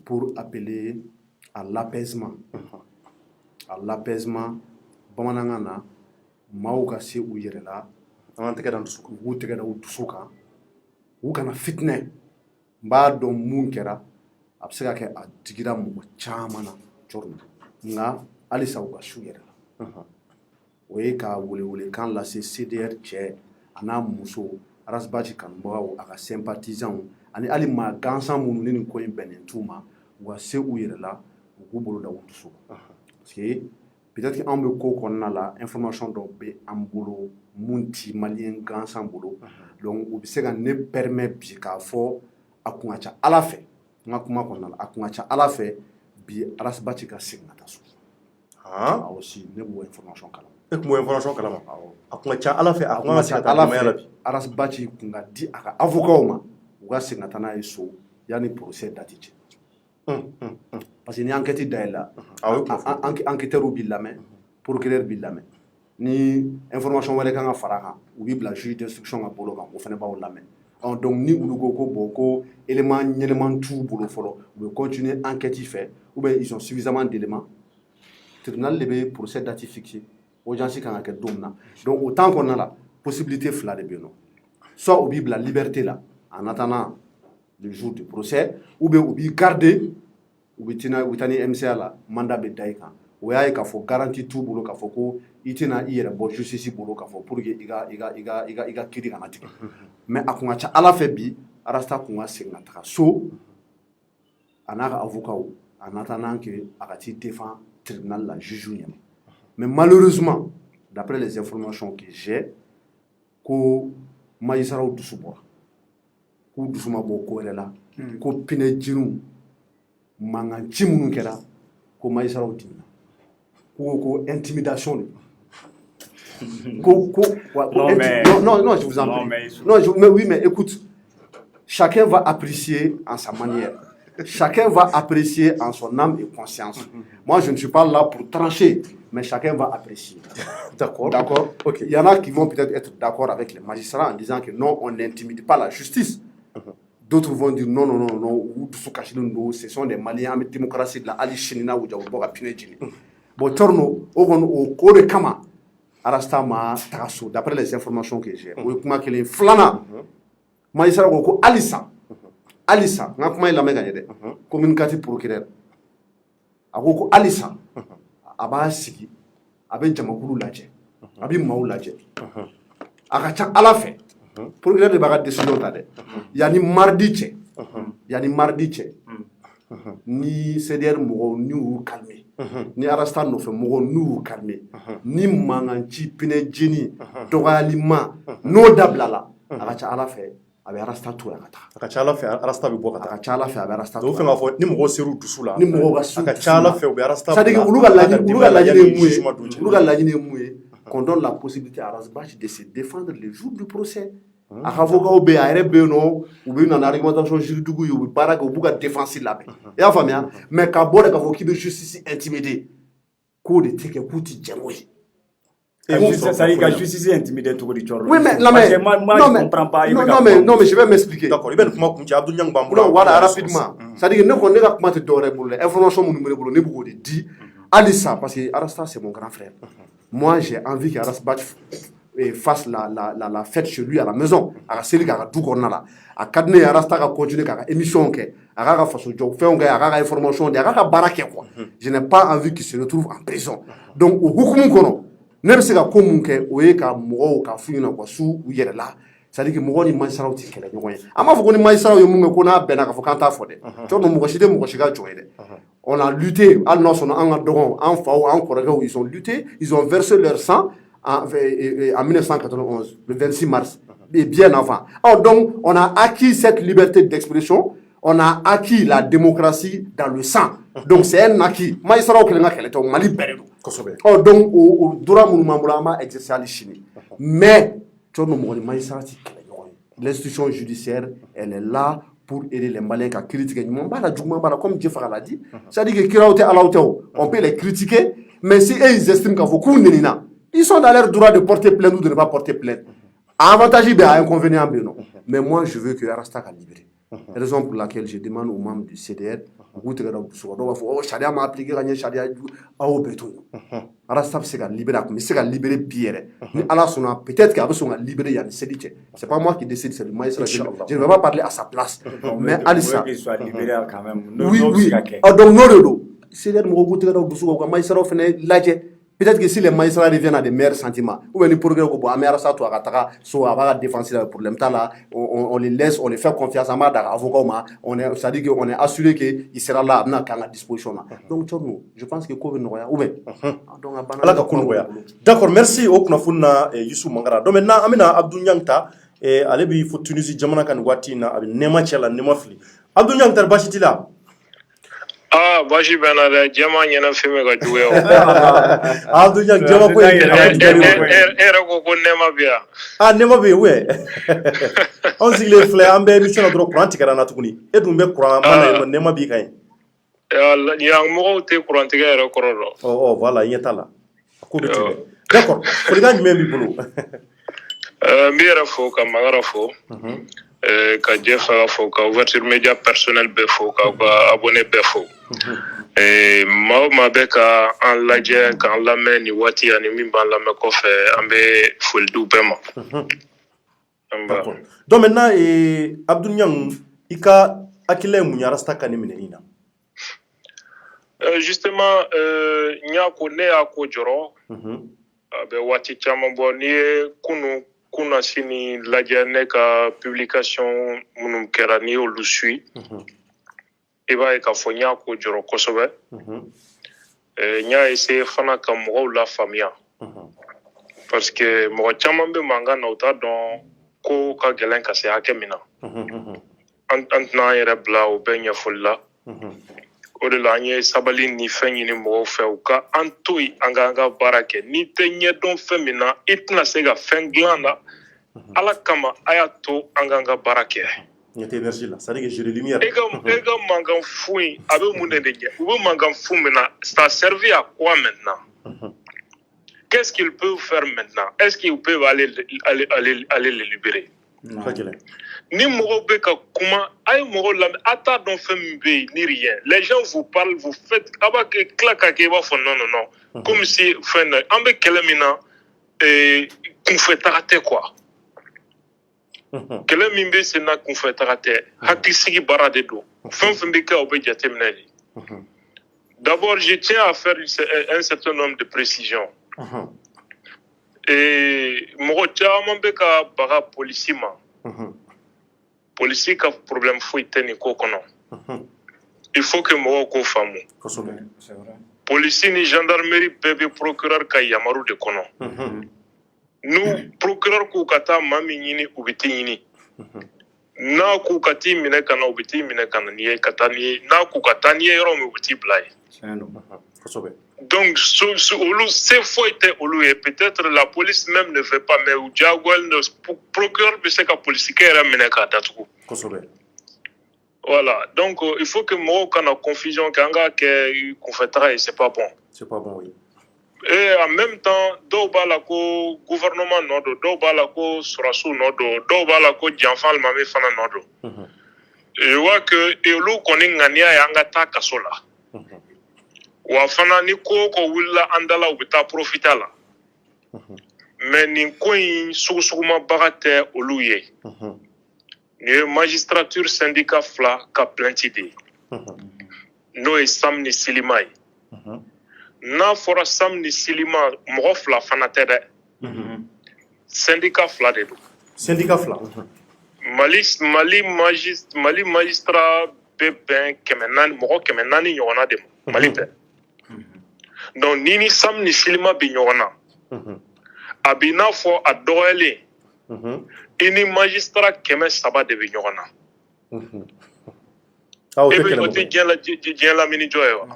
pour appeler à l'apaisement bamanankan na maaw ka se u yɛrɛ la an tɛgɛ da u tɛgɛ da u dusu kan u kana fitinɛ n b'a dɔn mun kɛra a bɛ se ka kɛ a digira mɔgɔ caman na Cɔrɔnɔ nka halisa u ka se u yɛrɛ la o ye ka welewelekan lase CDR cɛ a n'a muso Arasbachi kanubagaw a ka sympathisants ani hali maa gansan minnu ni nin ko in bɛnnen t'u ma u ka se u yɛrɛ la u k'u bolo da u dusu parce que peut-être que anw bɛ ko kɔnɔna la information dɔw bɛ an bolo mun ti maliyɛn gansan bolo donc u bɛ se ka ne permettre bi k'a fɔ a kun ka ca Ala fɛ n ka kuma kɔnɔna la a kun ka ca Ala fɛ bi Arasbachi ka segin ka taa so aussi ne b'o information kalama. E kun b'o information kalama a kun ka ca Ala fɛ a kun ka segin ka taa jamana la bi Arasbachi kun ka di a ka avocats ma u ka segin ka taa n'a ye so yanni procès date cɛ. Parce que ni enquête dayɛlɛla enquêteur b'i lamɛn procureur b'i lamɛn ni information wɛrɛ kan ka fara kan u b'i bila juge d'instruction ka bolo kan o fana b'aw lamɛn donc ni olu ko ko bon ko élément ɲɛnɛman t'u bolo fɔlɔ u bɛ continuer enquête fɛ ou bien ils ont suffisamment d'éléments tribunal de bɛ procès date fixé audience kan ka kɛ don min na donc au temps kɔnɔna la possibilité fila de bɛ yen nɔ soit u b'i bila liberté la en attendant le jour du procès ou bien ou garder ou bien tani MCA la mandat be daika o yaye ka fo garantie tout bolo ka fo ko itina iyere bo justice bolo ka fo pour que iga kiri kana tike mais akunga cha ala fe bi arasta kunga segna taka so anaka avocat en attendant que akati défend tribunal la juge nyama mais malheureusement d'après les informations que j'ai ko magistrat du support ko dusuma bo ko la ko pine jinu mangan chimunu kera ko magistrat dinna ko intimidation non je vous en prie mais oui mais écoute chacun va apprécier en sa manière chacun va apprécier en son âme et conscience. Moi, je ne suis pas là pour trancher, mais chacun va apprécier. D'accord. Ok. Il y en a qui vont peut-être être d'accord avec les magistrats en disant que non, on n'intimide pas la justice. D'autres vont dire non, ce sont des Maliens, mais démocratie de la Ali Chinina ou Djaouboga Pinejini. Bon, Torno, au Kore Kama, Arastama, Tarasso, d'après les informations que j'ai, ou comment qu'il est flana, magistrat ou Alissa nga kuma ila mega yede communicatif procureur akoko Alissa aba sigi abe jamakulu laje abi mawu laje akacha ala fe procureur de baga décision ta de yani mardi che ni CDR mo ni u calmer ni arasta no fe mo nu calmer ni manganci pine jini dogalima no dablala akacha ala fe abe arasta to la kata akachala fe arasta be bokata akachala fe abe arasta do fe ngafo ni mo seru dusula ni mo basu akachala fe be arasta ça dit que uluga lañi moué qu'on donne la possibilité à Rasbach de se défendre le jour du procès akavoka obe arebe no ube na argumentation juridique yu baraka obuga défense la be ya famia mais ka bode ka foki be justice intimidé ko de teke kuti jemoyi. Ça dit que la justice est intimidée tout le temps. Oui, mais non, mais je comprends pas. Non, mais je vais m'expliquer. D'accord, il va nous Abdou Niang Bamboula. Non, voilà, rapidement. Ça dit que nous connaissons comment te donner pour les informations nous nous ne beaucoup dit Alissa parce que Arasta c'est mon grand frère. Moi, j'ai envie que Arasta fasse la fête chez lui à la maison. Arasta ka tout corner là. A cadne Arasta ka continuer ka émission ke. Araka façon job fait on ga araka information de araka barake quoi. Je n'ai pas envie qu'il se retrouve en prison. Donc au hukumu kono ne bɛ se ka ko mun kɛ o ye ka mɔgɔw ka fu ɲɛna ka su u yɛrɛ la c'est à dire que mɔgɔ ni magistrats tɛ kɛlɛ ɲɔgɔn ye an b'a fɔ ko ni magistrats ye mun kɛ ko n'a bɛnna k'a fɔ k'an t'a fɔ dɛ cɔrɔ mɔgɔ si tɛ mɔgɔ si ka jɔn ye dɛ on a lutté hali n'a sɔnna an ka dɔgɔnw an faw an kɔrɔkɛw ils ont lutté ils ont versé leur sang en 1991 le 26 mars et bien avant. Alors donc on a acquis cette liberté d'expression, on a acquis la démocratie dans le sang. Donc c'est un acquis. Magistrat qui est Mali Bérédou. Oh donc au droit monument exercer à l'Chine. Mais l'institution judiciaire, elle est là pour aider les Maliens à critiquer. Comme Jeff l'a dit, c'est-à-dire que on peut les critiquer, mais si ils estiment qu'il y a ils sont dans leur droit de porter plainte ou de ne pas porter plainte. Avantage et inconvénient, non. Mais moi, je veux que Arasta soit libéré. Raison pour laquelle je demande aux membres du CDR, Charia m'a appliqué, Charia a béton. Arasta c'est libéré, mais c'est libéré Pierre. Alors, peut-être qu'avec son libéré, il y a une série. C'est pas moi qui décide, c'est le magistrat. Je ne vais pas parler à sa place. Mais Alissa. Il soit libéré quand même. Oui. Donc, non, CDR m'a goûté dans le magistrat, peut-être que si les magistrats reviennent à des meilleurs sentiments, ou bien les progrès au bois, soit défensive pour là, on les laisse, on les fait confiance à avocat, c'est-à-dire qu'on est assuré qu'il sera là à la disposition. Donc, je pense que d'accord, merci au Knafuna et Youssou Mangara. Donc maintenant, Amina Abdou Niangta, et Alebi faut Tunisie, Jamana Kanouatina, avec Nema Tchela, Nema Fli. Abdou Niangta, Bachitila. Ah, bashi bana da jama nyana feme ga juwe o. Abdou Niang jama ko era ko nema biya. Ah nema be we. On sigle fle ambe mission dro courant tigara na tukuni. E dum be courant mana nema bi kay. Ya mo te courant tigara kororo. Oh voilà, yeta la. Ko be tibe. D'accord. Ko ga nyime bi bulu. Mbira fo ka magara fo. Ka Jeff fo ka ouverture média personnel be fo ka abonné be fo ma be ka an lajɛ ka an lamɛn ni waati ani min b'an lamɛn kɔfɛ an bɛ foli di u bɛɛ ma. Donc maintenant Abdou Niang i ka hakilila ye mun ye rasta ka ni minɛni na justement n y'a ko ne y'a ko jɔrɔ a bɛ waati caman bɔ n'i ye kunna sini lajɛ ne ka publication minnu kɛra n'i y'olu suit i b'a ye k'a fɔ n y'a ko jɔrɔ kosɛbɛ n y'a essayer fana ka mɔgɔw lafaamuya parce que mɔgɔ caman bɛ mankan na u t'a dɔn ko ka gɛlɛn ka se hakɛ min na an tɛna an yɛrɛ bila o bɛɛ ɲɛfɔli la o de la an ye sabali ni fɛn ɲini mɔgɔw fɛ u ka an to yen an ka baara kɛ n'i tɛ ɲɛdɔn fɛn min na i tɛna se ka fɛn dilan na ala kama a y'a to an ka baara kɛ ɲɛtɛ énergie la c'est à dire que j'ai de lumière e ka mankan fu in a bɛ mun de ɲɛ u bɛ mankan fu min na ça servi à quoi maintenant qu'est-ce qu'ils peuvent faire maintenant est-ce qu'ils peuvent aller les libérer ni mɔgɔw bɛ ka kuma a ye mɔgɔw lamɛn a t'a dɔn fɛn min bɛ yen ni rien les gens vous parlent vous faites a b'a kɛ tila ka kɛ i b'a fɔ non comme si fɛn na an bɛ kɛlɛ min na kunfɛtaga tɛ quoi kɛlɛ min bɛ sen na kunfɛtaga tɛ hakilisigi baara de don fɛn fɛn bɛ kɛ o bɛ jateminɛ de d'abord je tiens à faire un certain nombre de précisions mɔgɔ caman bɛ ka baga polisi ma polisi ka problème foyi tɛ nin ko kɔnɔ il faut que mɔgɔw k'o faamu polisi ni gendarmerie bɛɛ bɛ procureur ka yamaru de kɔnɔ n'u procureur k'u ka taa maa min ɲini u bɛ t'i ɲini n'a k'u ka t'i minɛ ka na u bɛ t'i minɛ ka na n'i ye ka taa n'i ye n'a k'u ka taa n'i ye yɔrɔ min u bɛ t'i bila yen donc olu se foyi tɛ olu ye peut-être la police même ne fait pas mais u diyagoyalen don procureur bɛ se ka polisikɛ yɛrɛ minɛ k'a datugu voilà donc il faut que mɔgɔw kana confusion kɛ an k'a kɛ kunfɛtaga ye c'est pas bon oui et en même temps dɔw b'a la ko gouvernement nɔ don dɔw b'a la ko sɔrɔsiw nɔ don dɔw b'a la ko janfa alimami fana nɔ don je vois que olu kɔni ŋaniya ye an ka taa kaso la wa fana ni ko ko wulila an dala u bɛ taa profiter a la mais nin ko in sugusuguma-baga tɛ olu ye nin ye magistrature syndicat fila ka plainte de ye n'o ye Sam ni Silima ye n'a fɔra Sam ni Silima mɔgɔ fila fana tɛ dɛ syndicat fila de don syndicat fila Mali magistrat bɛ bɛn mɔgɔ 400 ɲɔgɔnna de ma Mali tɛ donc ni Sam ni Silima bɛ ɲɔgɔn na a b'i n'a fɔ a dɔgɔyalen i ni magistrat 300 de bɛ ɲɔgɔn na e bɛ o tɛ diɲɛ lamini jɔ ye wa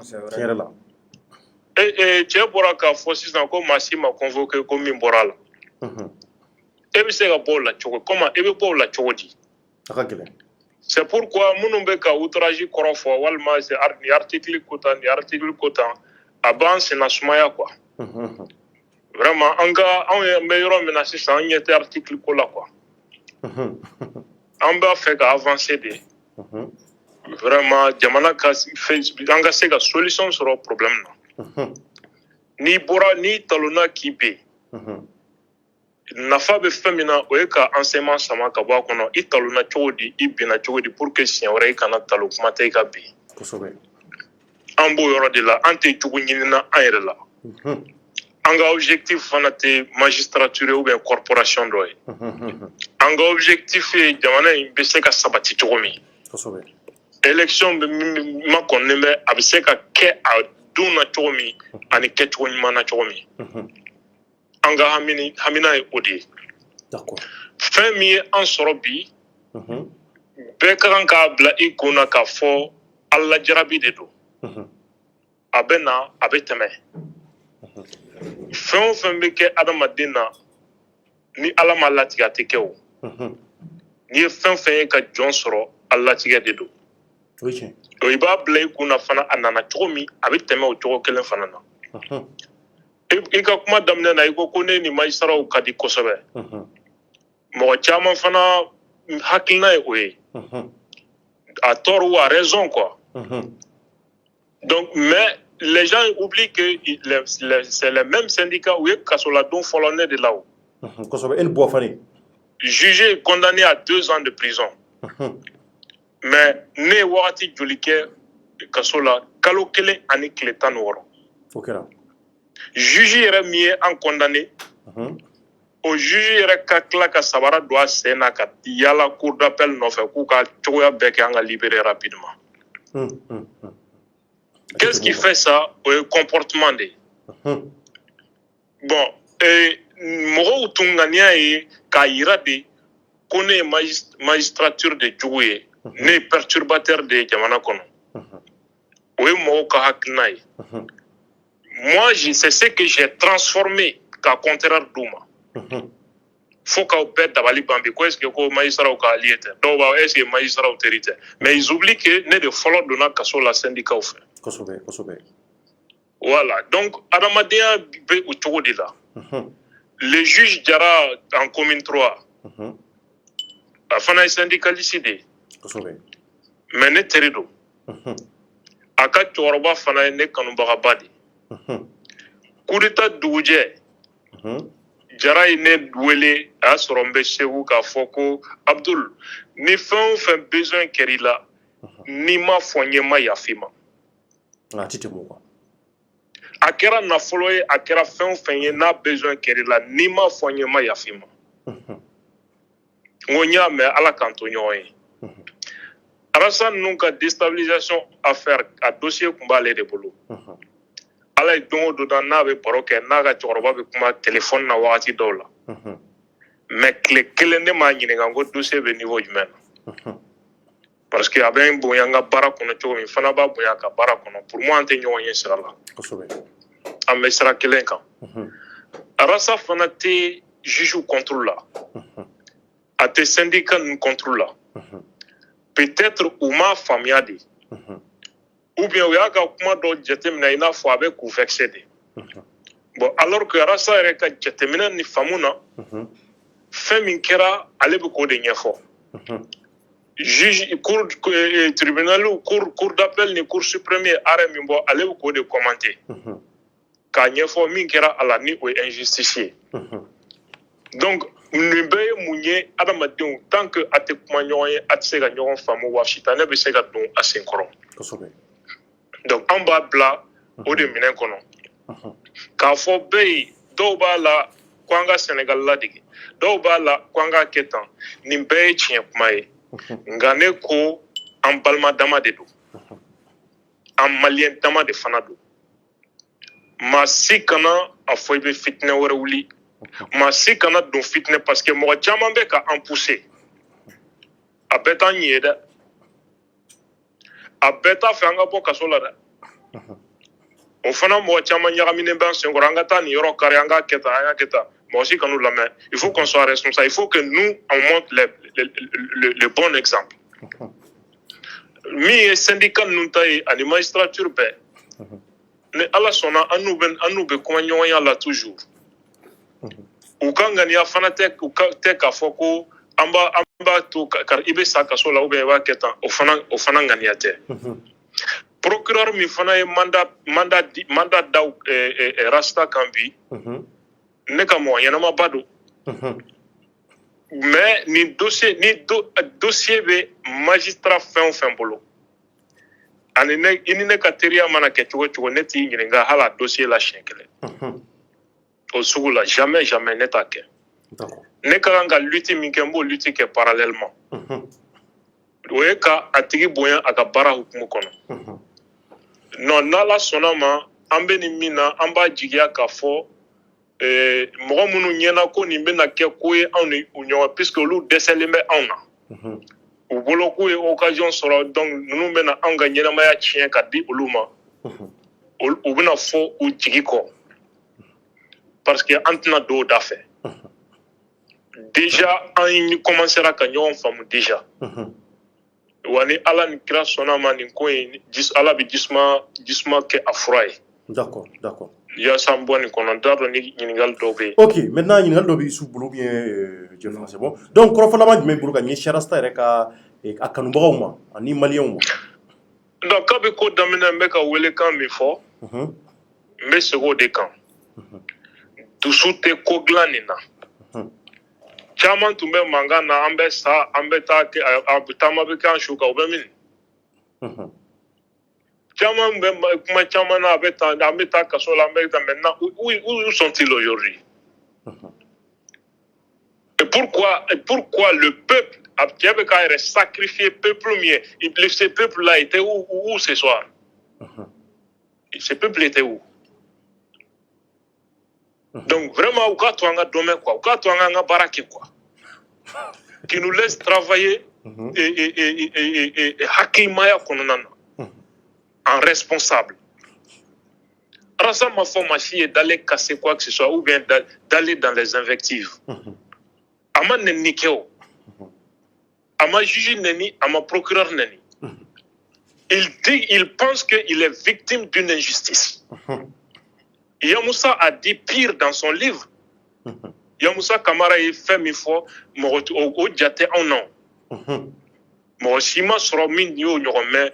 cɛ bɔra k'a fɔ sisan ko maa si ma convoqué ko min bɔra a la e bɛ se ka bɔ o la cogo comment e bɛ bɔ o la cogo di c'est pourquoi minnu bɛ ka outrage kɔrɔ fɔ walima ni article ko tan ni article ko tan a b'an senna sumaya quoi vraiment anw bɛ yɔrɔ min na sisan an ɲɛ tɛ article ko la quoi an b'a fɛ ka avancer de vraiment jamana ka an ka se ka solution sɔrɔ problème na n'i talonna k'i bɛ nafa bɛ fɛn min na o ye ka enseignement sama ka bɔ a kɔnɔ i talonna cogo di i binna cogo di pour que siɲɛ wɛrɛ i kana talo kuma tɛ i ka bin an b'o yɔrɔ de la an tɛ jugu ɲinina an yɛrɛ la an ka objectif fana tɛ magistrature ou bien corporation dɔ ye an ka objectif ye jamana in bɛ se ka sabati cogo min élection ma kɔnnen bɛ a bɛ se ka kɛ a don na cogo min ani kɛcogo ɲuman na cogo min an ka hamina ye o de ye fɛn min ye an sɔrɔ bi bɛɛ ka kan k'a bila i kun na k'a fɔ ala jarabi de don a bɛ na a bɛ tɛmɛ fɛn o fɛn bɛ kɛ adamaden na ni ala ma latigɛ a tɛ kɛ o n'i ye fɛn fɛn ye ka jɔn sɔrɔ ala latigɛ de don i b'a bila i kun na fana a nana cogo min a bɛ tɛmɛ o cogo kelen fana na i ka kuma daminɛ na i ko ne ni magistraw ka di kosɛbɛ mɔgɔ caman fana hakilina ye o ye a tort ou a raison quoi donc mais les gens oublient que c'est les mêmes syndicats u ye kasoladon fɔlɔ ne de la o kosɛbɛ e ni buwafani jugé et condamné à 2 ans de prison mais ne wagati joli kɛ kaso la kalo 1 ani tile 16 o kɛra juge yɛrɛ min ye an condamné o juge yɛrɛ ka tila ka sabara don a sen na ka yala cour d'appel nɔfɛ k'u ka cogoya bɛɛ kɛ an ka libérer rapidement. Qu'est-ce qui fait ça? Le comportement de. Bon, mɔgɔw tun ŋaniya ye k'a yira de ko ne ye magistrature de jugu ye ne ye perturbateur de ye jamana kɔnɔ o ye mɔgɔw ka hakilina ye. Moi c'est ce que j'ai transformé ka contraire d'u ma fo k'aw bɛɛ dabali ban bi ko est ce que ko magistraw ka allié tɛ dɔw b'a est ce que magistraw teri tɛ mais ils oublient que ne de fɔlɔ donna kaso la syndicat fɛ. Kosɛbɛ kosɛbɛ. Voilà, donc adamadenya bɛ o cogo de la. Le juge Jara en commune 3 a fana ye syndicaliste de ye. Kosɛbɛ. Mais ne teri don. A ka cɛkɔrɔba fana ye ne kanubagaba de ye. Coup d'état dugujɛ Jara ye ne wele a y'a sɔrɔ n bɛ Segu k'a fɔ ko Abdul ni fɛn o fɛn besoin kɛra i la n'i ma fɔ n ye n ma yafa i ma. A ti tɛmɛ o kan. A kɛra nafolo ye a kɛra fɛn o fɛn ye n'a besoin kɛra i la n'i ma fɔ n ye n ma yafa i ma. N ko n y'a mɛn Ala k'an to ɲɔgɔn ye. Alassane ninnu ka déstabilisation affaire a dossier tun b'ale de bolo. Ala ye don o don n'a bɛ baro kɛ n'a ka cɛkɔrɔba bɛ kuma téléphone na wagati dɔw la. Mais tile 1 ne m'a ɲininka n ko dossier bɛ niveau jumɛn na. Parce que a bɛ n bonya n ka baara kɔnɔ cogo min fana b'a bonya a ka baara kɔnɔ pour moi an tɛ ɲɔgɔn ye sira la. An bɛ sira kelen kan. Arasa fana tɛ juge contrôle la. A tɛ syndicat ninnu contrôle la. Peut-être u m'a faamuya de. Ou bien u y'a ka kuma dɔ jateminɛ i n'a fɔ a bɛ k'u vexé de. Bon alors que Arasa yɛrɛ ka jateminɛ ni faamu na fɛn min kɛra ale bɛ k'o de ɲɛfɔ. Juge tribunal cour d'appel ni cour suprême ye arrêt min bɔ ale bɛ k'o de commenter k'a ɲɛfɔ min kɛra a la ni o ye injustice ye. Donc nin bɛɛ ye mun ye adamadenw tant que a tɛ kuma ɲɔgɔn ye a tɛ se ka ɲɔgɔn faamu wa sitanɛ bɛ se ka don a sen kɔrɔ. Donc an b'a bila o de minɛn kɔnɔ k'a fɔ bɛɛ ye dɔw b'a la ko an ka Sénégal ladege dɔw b'a la ko an ka kɛ tan nin bɛɛ ye tiɲɛ kuma ye nka ne ko an balima dama de don an maliyɛn dama de fana don maa si kana a fɔ i bɛ fitinɛ wɛrɛ wuli maa si kana don fitinɛ parce que mɔgɔ caman bɛ ka an pousser a bɛɛ t'an ɲɛ dɛ a bɛɛ t'a fɛ an ka bɔ kaso la dɛ o fana mɔgɔ caman ɲagaminen bɛ an senkɔrɔ an ka taa nin yɔrɔ kari an ka kɛ tan an ka kɛ tan mɔgɔ si kan'u lamɛn il faut qu'on soit responsable il faut que nous on montre le bon exemple min ye syndicat ninnu ta ye ani magistrature bɛɛ ni Ala sɔnna an n'u bɛ kuma ɲɔgɔnya la toujours u ka ŋaniya fana tɛ k'a fɔ ko an b'a to kari i bɛ sa kaso la ou bien i b'a kɛ tan o fana ŋaniya tɛ. Procureur min fana ye mandat da Rasta kan bi ne ka mɔgɔ ɲɛnamaba don mais ni dossier bɛ magistrat fɛn o fɛn bolo ani i ni ne ka teriya mana kɛ cogo cogo ne t'i ɲininka hali a dossier la siɲɛ kelen o sugu la jamais ne t'a kɛ ne ka kan ka lutte min kɛ n b'o lutte kɛ parallèlement o ye ka a tigi bonya a ka baara hukumu kɔnɔ non n'Ala sɔnna ma an bɛ nin min na an b'a jigiya k'a fɔ mɔgɔ minnu ɲɛna ko nin bɛna kɛ ko ye anw ni u ɲɔgɔn puisque olu dɛsɛlen bɛ anw na u bolo k'u ye occasion sɔrɔ donc ninnu bɛna anw ka ɲɛnamaya tiɲɛ ka di olu ma u bɛna fɔ u jigi kɔ parce que an tɛna don o da fɛ déjà an commencera ka ɲɔgɔn faamu déjà wa ni Ala ni kira sɔnna ma nin ko in Ala bɛ jisuma kɛ a fura ye. D'accord. Yaasa n bɔ nin kɔnɔ n t'a dɔn ni ɲininkali dɔw bɛ yen. Ok, maintenant ɲininkali dɔ b'i su bolo ou bien je ne sais bon. Donc kɔrɔfɔlama jumɛn bolo ka ɲɛsin Rasta yɛrɛ ka a kanubagaw ma ani maliyɛnw ma. Donc kabi ko daminɛ n bɛ ka welekan min fɔ n bɛ segin o de kan dusu tɛ ko dilan nin na caman tun bɛ mankan na an bɛ sa an bɛ taa taama bɛ kɛ an su kan o bɛ min caman bɛ kuma caman na an bɛ taa kaso la an bɛ taa maintenant où sont-ils aujourd'hui et pourquoi le peuple cɛ bɛ k'a yɛrɛ sacrifier peuple min ye ce peuple là était où ce soir ce peuple était où donc vraiment u k'a to an ka dɔmɛ quoi u k'a to an ka baara kɛ quoi qui nous laisse travailler et hakilimaya kɔnɔna na en responsable. Rasa m'a fait ma fille d'aller casser quoi que ce soit ou bien d'aller dans les invectives. Ama neni keo. Ama juge neni, ama procureur neni. Il pense qu'il est victime d'une injustice. Yamoussa a dit pire dans son livre. Yamoussa Kamara est fait mi fois au diate en non. Mo sima soro min yo nyome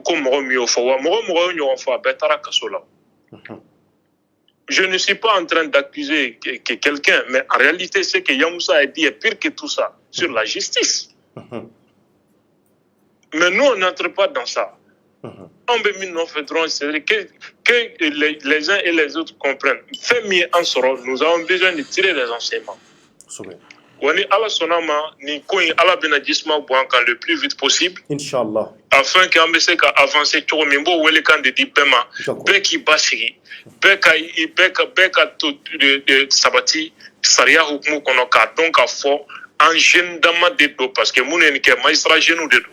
ko mo mi o fo wa mo yo fo betara kasola. Je ne suis pas en train d'accuser quelqu'un, mais en réalité, ce que Yamoussa a dit est pire que tout ça sur la justice. Mais nous, on n'entre pas dans ça. En 2009, c'est-à-dire que les uns et les autres comprennent. Fait mieux en sort, nous avons besoin de tirer les enseignements. Wani ala sonama ni koin ala benadisma buankan le plus vite possible. Inch'Allah. Afin qu'on puisse avancer tout le monde wele kan de dipema beki basiri beka de sabati saria hukmu kono ka donc a fo en gendama de do parce que mun en ke maistra genu de do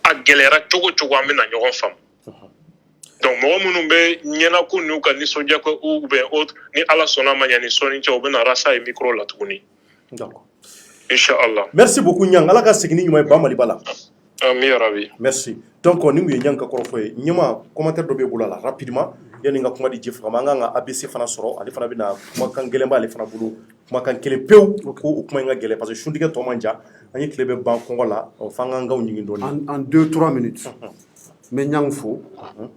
a gelera chogo amena nyogon fam donc mo munu be nyena ko nu ka ni soja ko ou ben autre ni ala sonama nyani soni cho be na rasa e micro la tuni. D'accord. Inch'Allah. Merci beaucoup Nyang. Ala ka segini nyuma ba mali bala. Ami rabi. Merci. Donc on est Nyang ka korofoye. Nyama commentaire do be bulala rapidement. Yani nga kuma di jef nga nga ABC fana soro ali fana bina kuma kan gelemba ali fana bulu kuma kan kele pew ko kuma nga gele parce que shundiga to manja ani klebe ban kongo la fanga nga nyingi ndoni en 2-3 minutes. Mais Nyang fo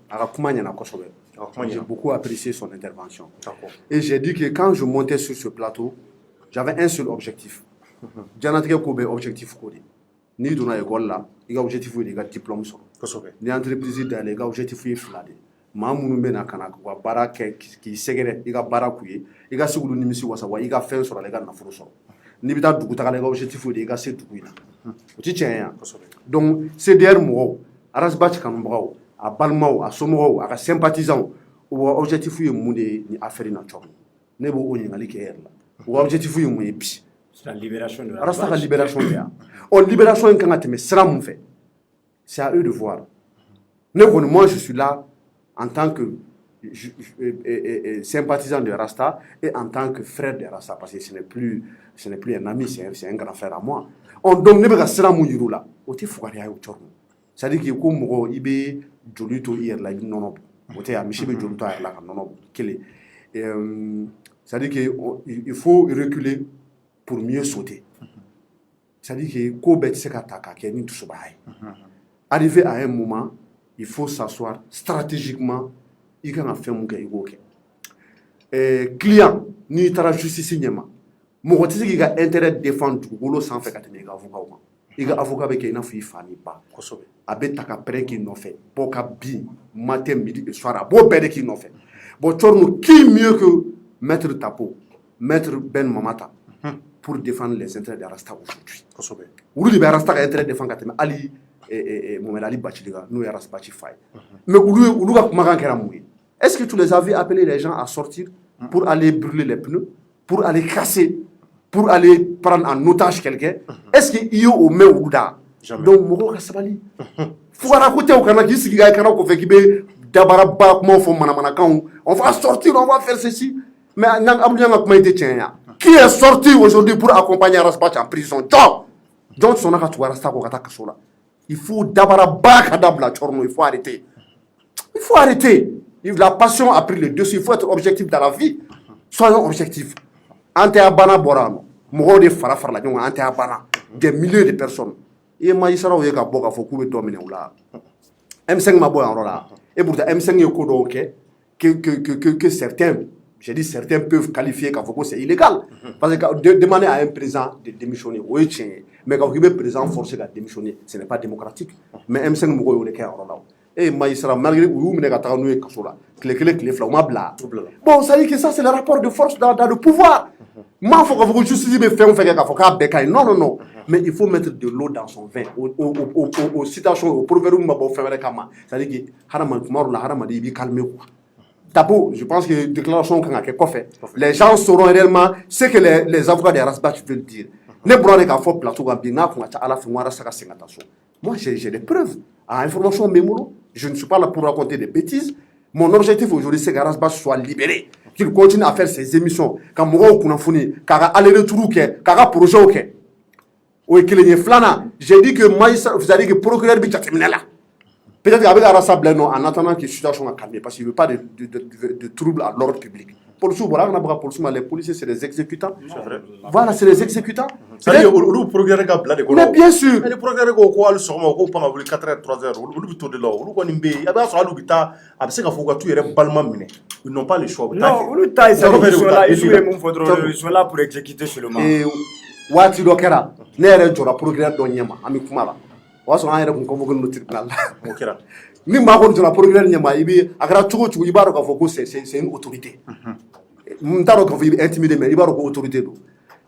aga kuma nyana kosobe. J'ai beaucoup apprécié son intervention. Et j'ai dit que quand je montais sur ce plateau, j'avais un seul objectif. Janatige ko be objectif ko di. Ni dona école là, il y a objectif de ga diplôme so. Ni entreprise da le ga objectif yi flade. Ma munu be na kana ko bara ke ki segere i ga bara ku yi. I ga sigulu nimisi wasa wa i ga fen so le ga na furu so. Ni bita dugu ta ga objectif de ga se dugu ina. O ti tiɲɛ ya. Donc CDR mo arasbach kanu mo a balmaw a somo a sympathisant o objectif yi mu de ni affaire na chom. Ne bo o ngali ke er la. O objectif yi mu yi bi. C'est la libération de la Rasta la libération de la. Oh, libération est quand mais sera mon fait. C'est à eux de voir. Moi, je suis là en tant que sympathisant de Rasta et en tant que frère de Rasta parce que ce n'est plus un ami, c'est un grand frère à moi. Donc, ne pas sera mon yuru là. O te fouari ayo chorno. C'est-à-dire que comme mo ibe jolito hier la non non. O te amiche be jolito hier la non non. C'est-à-dire qu'il faut reculer pour mieux sauter. C'est-à-dire que Kobe Tsekataka, qui est une touche-baille. Arrivé à un moment, il faut s'asseoir stratégiquement. Il y a un fait mon gars. Client, ni tara justice nyama. Mon côté, il y a intérêt de défendre du boulot sans faire qu'à tenir avocat. Il y a avocat avec un enfant famille pas. Avec ta capre qui n'en fait. Boka bi, matin, midi et soir. Bon père qui n'en fait. Bon, tu qui mieux que Maître Tapo, Maître Ben Mamata. Pour défendre les intérêts de Rasta aujourd'hui. Aujourd'hui, les Rasta ont intérêt de défendre Ali et Mohamed Ali Bachiliga, nous, Rasta Bachifai. Mais est-ce que tu les avais appelés les gens à sortir pour aller brûler les pneus, pour aller casser, pour aller prendre en otage quelqu'un? Est-ce qu'il y a au même Ouda? Donc, Moro Kassabali. Faut raconter au Canada qui est au fait Dabara Bakmo, on va sortir, on va faire ceci. Mais on a été qui est sorti aujourd'hui pour accompagner Rasbach en prison? Donc, son il faut d'abord il faut arrêter. Il faut arrêter. La passion a pris le dessus. Il faut être objectif dans la vie. Soyons objectifs. Ante abana borano. Moro de farafar la nyonga ante abana. Des milliers de personnes. Et maïsara oyeka boka foku dominer oula. M5 ma boy en rola. Et pour M5 yoko donc que certains J'ai dit certains peuvent qualifier qu'à Foko c'est illégal. Parce que demander à un président de démissionner, oui, tiens, mais quand il est président forcé de démissionner, ce n'est pas démocratique. Mais M5 Mougo, il est là. Et Maïsra, malgré où nous avons été Kasola, bon, ça dit que ça, c'est le rapport de force dans le pouvoir. Moi, il faut que vous justifiez mes faits, non, non, non. Mais il faut mettre de l'eau dans son vin. Aux citations, aux proverbes, ça dit que Haramadi, il calme. D'abord, je pense que déclaration qu'on a fait, les gens sauront réellement ce que les avocats de Rasbach veulent dire. Ne prenez qu'à faire plateau, moi, j'ai des preuves. À information mémoro, je ne suis pas là pour raconter des bêtises. Mon objectif aujourd'hui, c'est que Rasbach soit libéré, qu'il continue à faire ses émissions, quand Mouro Kounafouni, quand aller-retour, quand projet, j'ai dit que Maïssa, vous avez dit que le procureur est terminé là. Peut-être qu'avec Arassa Bleno, en attendant que la situation soit calmée, parce qu'il ne veut pas de troubles à l'ordre public. Les policiers, c'est des exécutants. Voilà, c'est des exécutants. C'est-à-dire que le procureur est blindé. Mais bien sûr. Le procureur est quoi le soir, on peut 4h, 3h, ils n'ont pas le choix. Non, ils sont là pour exécuter seulement. Wati dokera ne yɛrɛ jɔra procureur dɔ ɲɛma an bɛ kuma la o y'a sɔrɔ an yɛrɛ tun convoqué no tribunal la ni maa kɔni jɔra procureur ɲɛma i bɛ a kɛra cogo o cogo i b'a dɔn k'a fɔ ko c'est une autorité n t'a dɔn k'a fɔ i bɛ intimider mais i b'a dɔn ko autorité don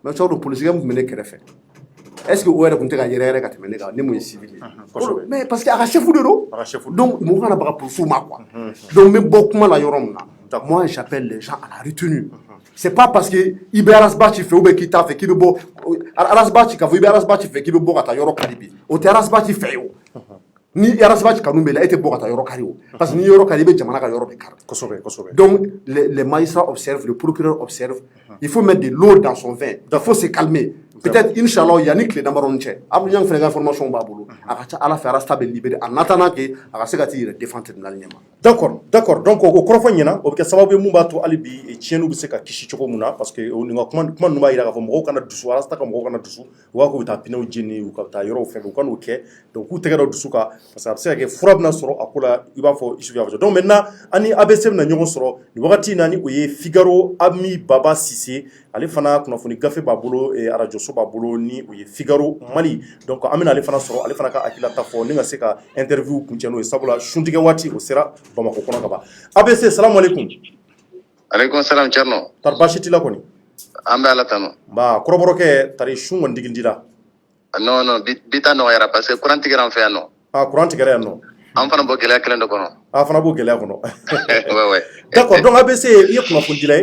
mais sɔrɔ don polisikɛ mun tun bɛ ne kɛrɛfɛ est-ce que o yɛrɛ tun tɛ ka yɛrɛyɛrɛ ka tɛmɛ ne kan ne mun ye civil ye mais parce que a ka chef de don donc mɔgɔ kana baga polisiw ma quoi donc n bɛ bɔ kuma la yɔrɔ min na moi j'appelle les gens à la retenue. C'est pas parce que Ibe Arasbachi fait ou bien qui t'a fait qui veut beau Arasbachi quand vous Ibe Arasbachi fait qui veut beau à ta yoro karibi. Au Arasbachi fait ou ni Arasbachi quand nous mais là était beau à ta yoro karibi. Parce que ni yoro karibi jamana ka yoro bekar. Donc les magistrats observent, le procureur observe. Il faut mettre de l'eau dans son vin. Il faut se calmer. Peut-être Inch'Allah il y a ni clé dans maronche. Abu yang fait information babulu. Akacha ala faire rasta be libéré en attendant que akasegati défendre tribunal nyama. D'accord. Donc au crofo nyina o be sababu mu bato alibi e tienu be se ka kishi choko muna parce que o ninga kuma numa ira ka fo mo kana dusu rasta ka mo kana dusu wa ko ta pina o jeni o ka ta yoro fe ko kan o ke donc ku tege do dusu ka parce que c'est que furab na soro akula iba fo isu ya donc maintenant ani ABC na nyogo soro ni wakati nani o ye Figaro Ami Baba Cissé ale fana kuna foni gafe babolo e arajo so babolo ni o ye Figaro Mali donc amina ale fana soro ale fana ka akila ta fo ninga se ka interview kuncheno e sabula shundige wati o sera Bamako kona kaba ABC salam alaikum. Alaikum salam Tcherno. Tarbashi tila koni. Ambe ala tano. Ba koroboro ke tari shungon digindila. Non bita no yara parce que courant tigran fe no. Courant tigran no. Am fana bo gele kelen do kono. Fana bo gele kono. Ouais. D'accord donc ABC ye kuma fundila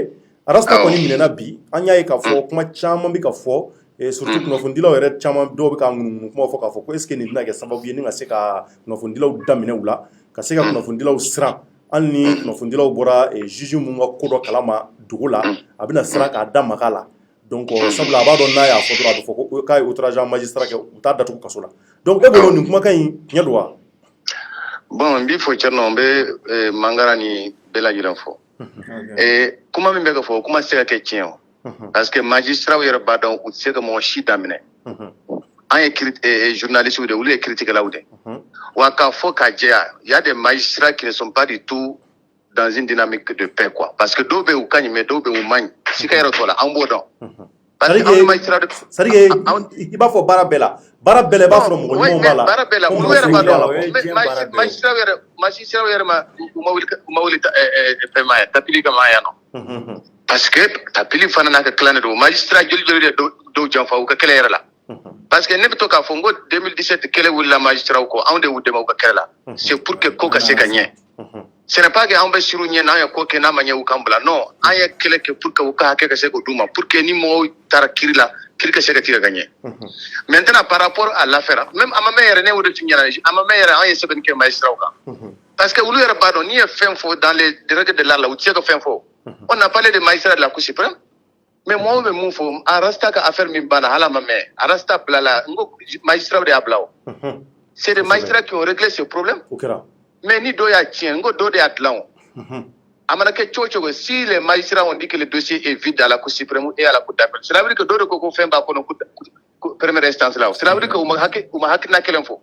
arasta koni minena bi anya e ka fo kuma chama bi ka fo et surtout kuma fundila were chama do bi ka ngunu kuma fo ka fo ko est ce que ni na ke sababu ye ni ngase ka kuma fundila damine wula ka se ka kuma fundila sira ani kuma fundila bora e juge mu nga kodo kalama dugula abina sira ka damaka la donc sabula ba don na ya fo do fo ko kay outrage magistrat ke uta datu kasola donc e bolo ni kuma kay nyadwa bon mbi fo Tcherno be mangara ni bela jiran fo kuma min be ka fo kuma se ka ke tiens parce que magistrat yere ba don ou se ka mo shi damine an ye journaliste ou de ou les critiques là ou de ou à fo ka jea il y a des magistrats qui ne sont pas du tout dans une dynamique de paix quoi parce que do be ou kanyi mais do be ou magne si ka yero tola an bodon parce que un magistrat de ça dit il va faut barabella ba fro mo mo mala barabella ou yere ba do magistrat yere ma mawli paiement tapili ka ma ya no parce que tapili fana na ka clan do magistrat joli do janfa ou ka kele yere la parce que nebto ka fongo 2017 kele wula magistrat ko on de wude ma ka kele la c'est pour que ko ka se gagner ce n'est pas que on va sur nye na ya ko ke na manya u kambula non aya kele ke pour que ka ka se ko duma pour que ni mo tara kirila kirka se ka tira gagner maintenant par rapport à l'affaire même ama meilleur ne wude tu nyana ama meilleur aya se ben ke magistrat ka parce que wulu yara pardon ni fin faux dans les règles de l'art là où tu sais que fin faux on a parlé de magistrat de la Cour suprême. Mais moi, je me fous, arrasta ka affaire mimbana, hala mame, arrasta blala, magistrat de ablao. C'est des magistrats qui ont réglé ce problème. Mais ni doya tien, ngo do de atlao. Amanake chocho, si les magistrats ont dit que le dossier est vide à la Cour suprême et à la Cour d'appel, cela veut dire que do de koko fait ba kono première instance là. Cela veut dire que umahaki na quel info.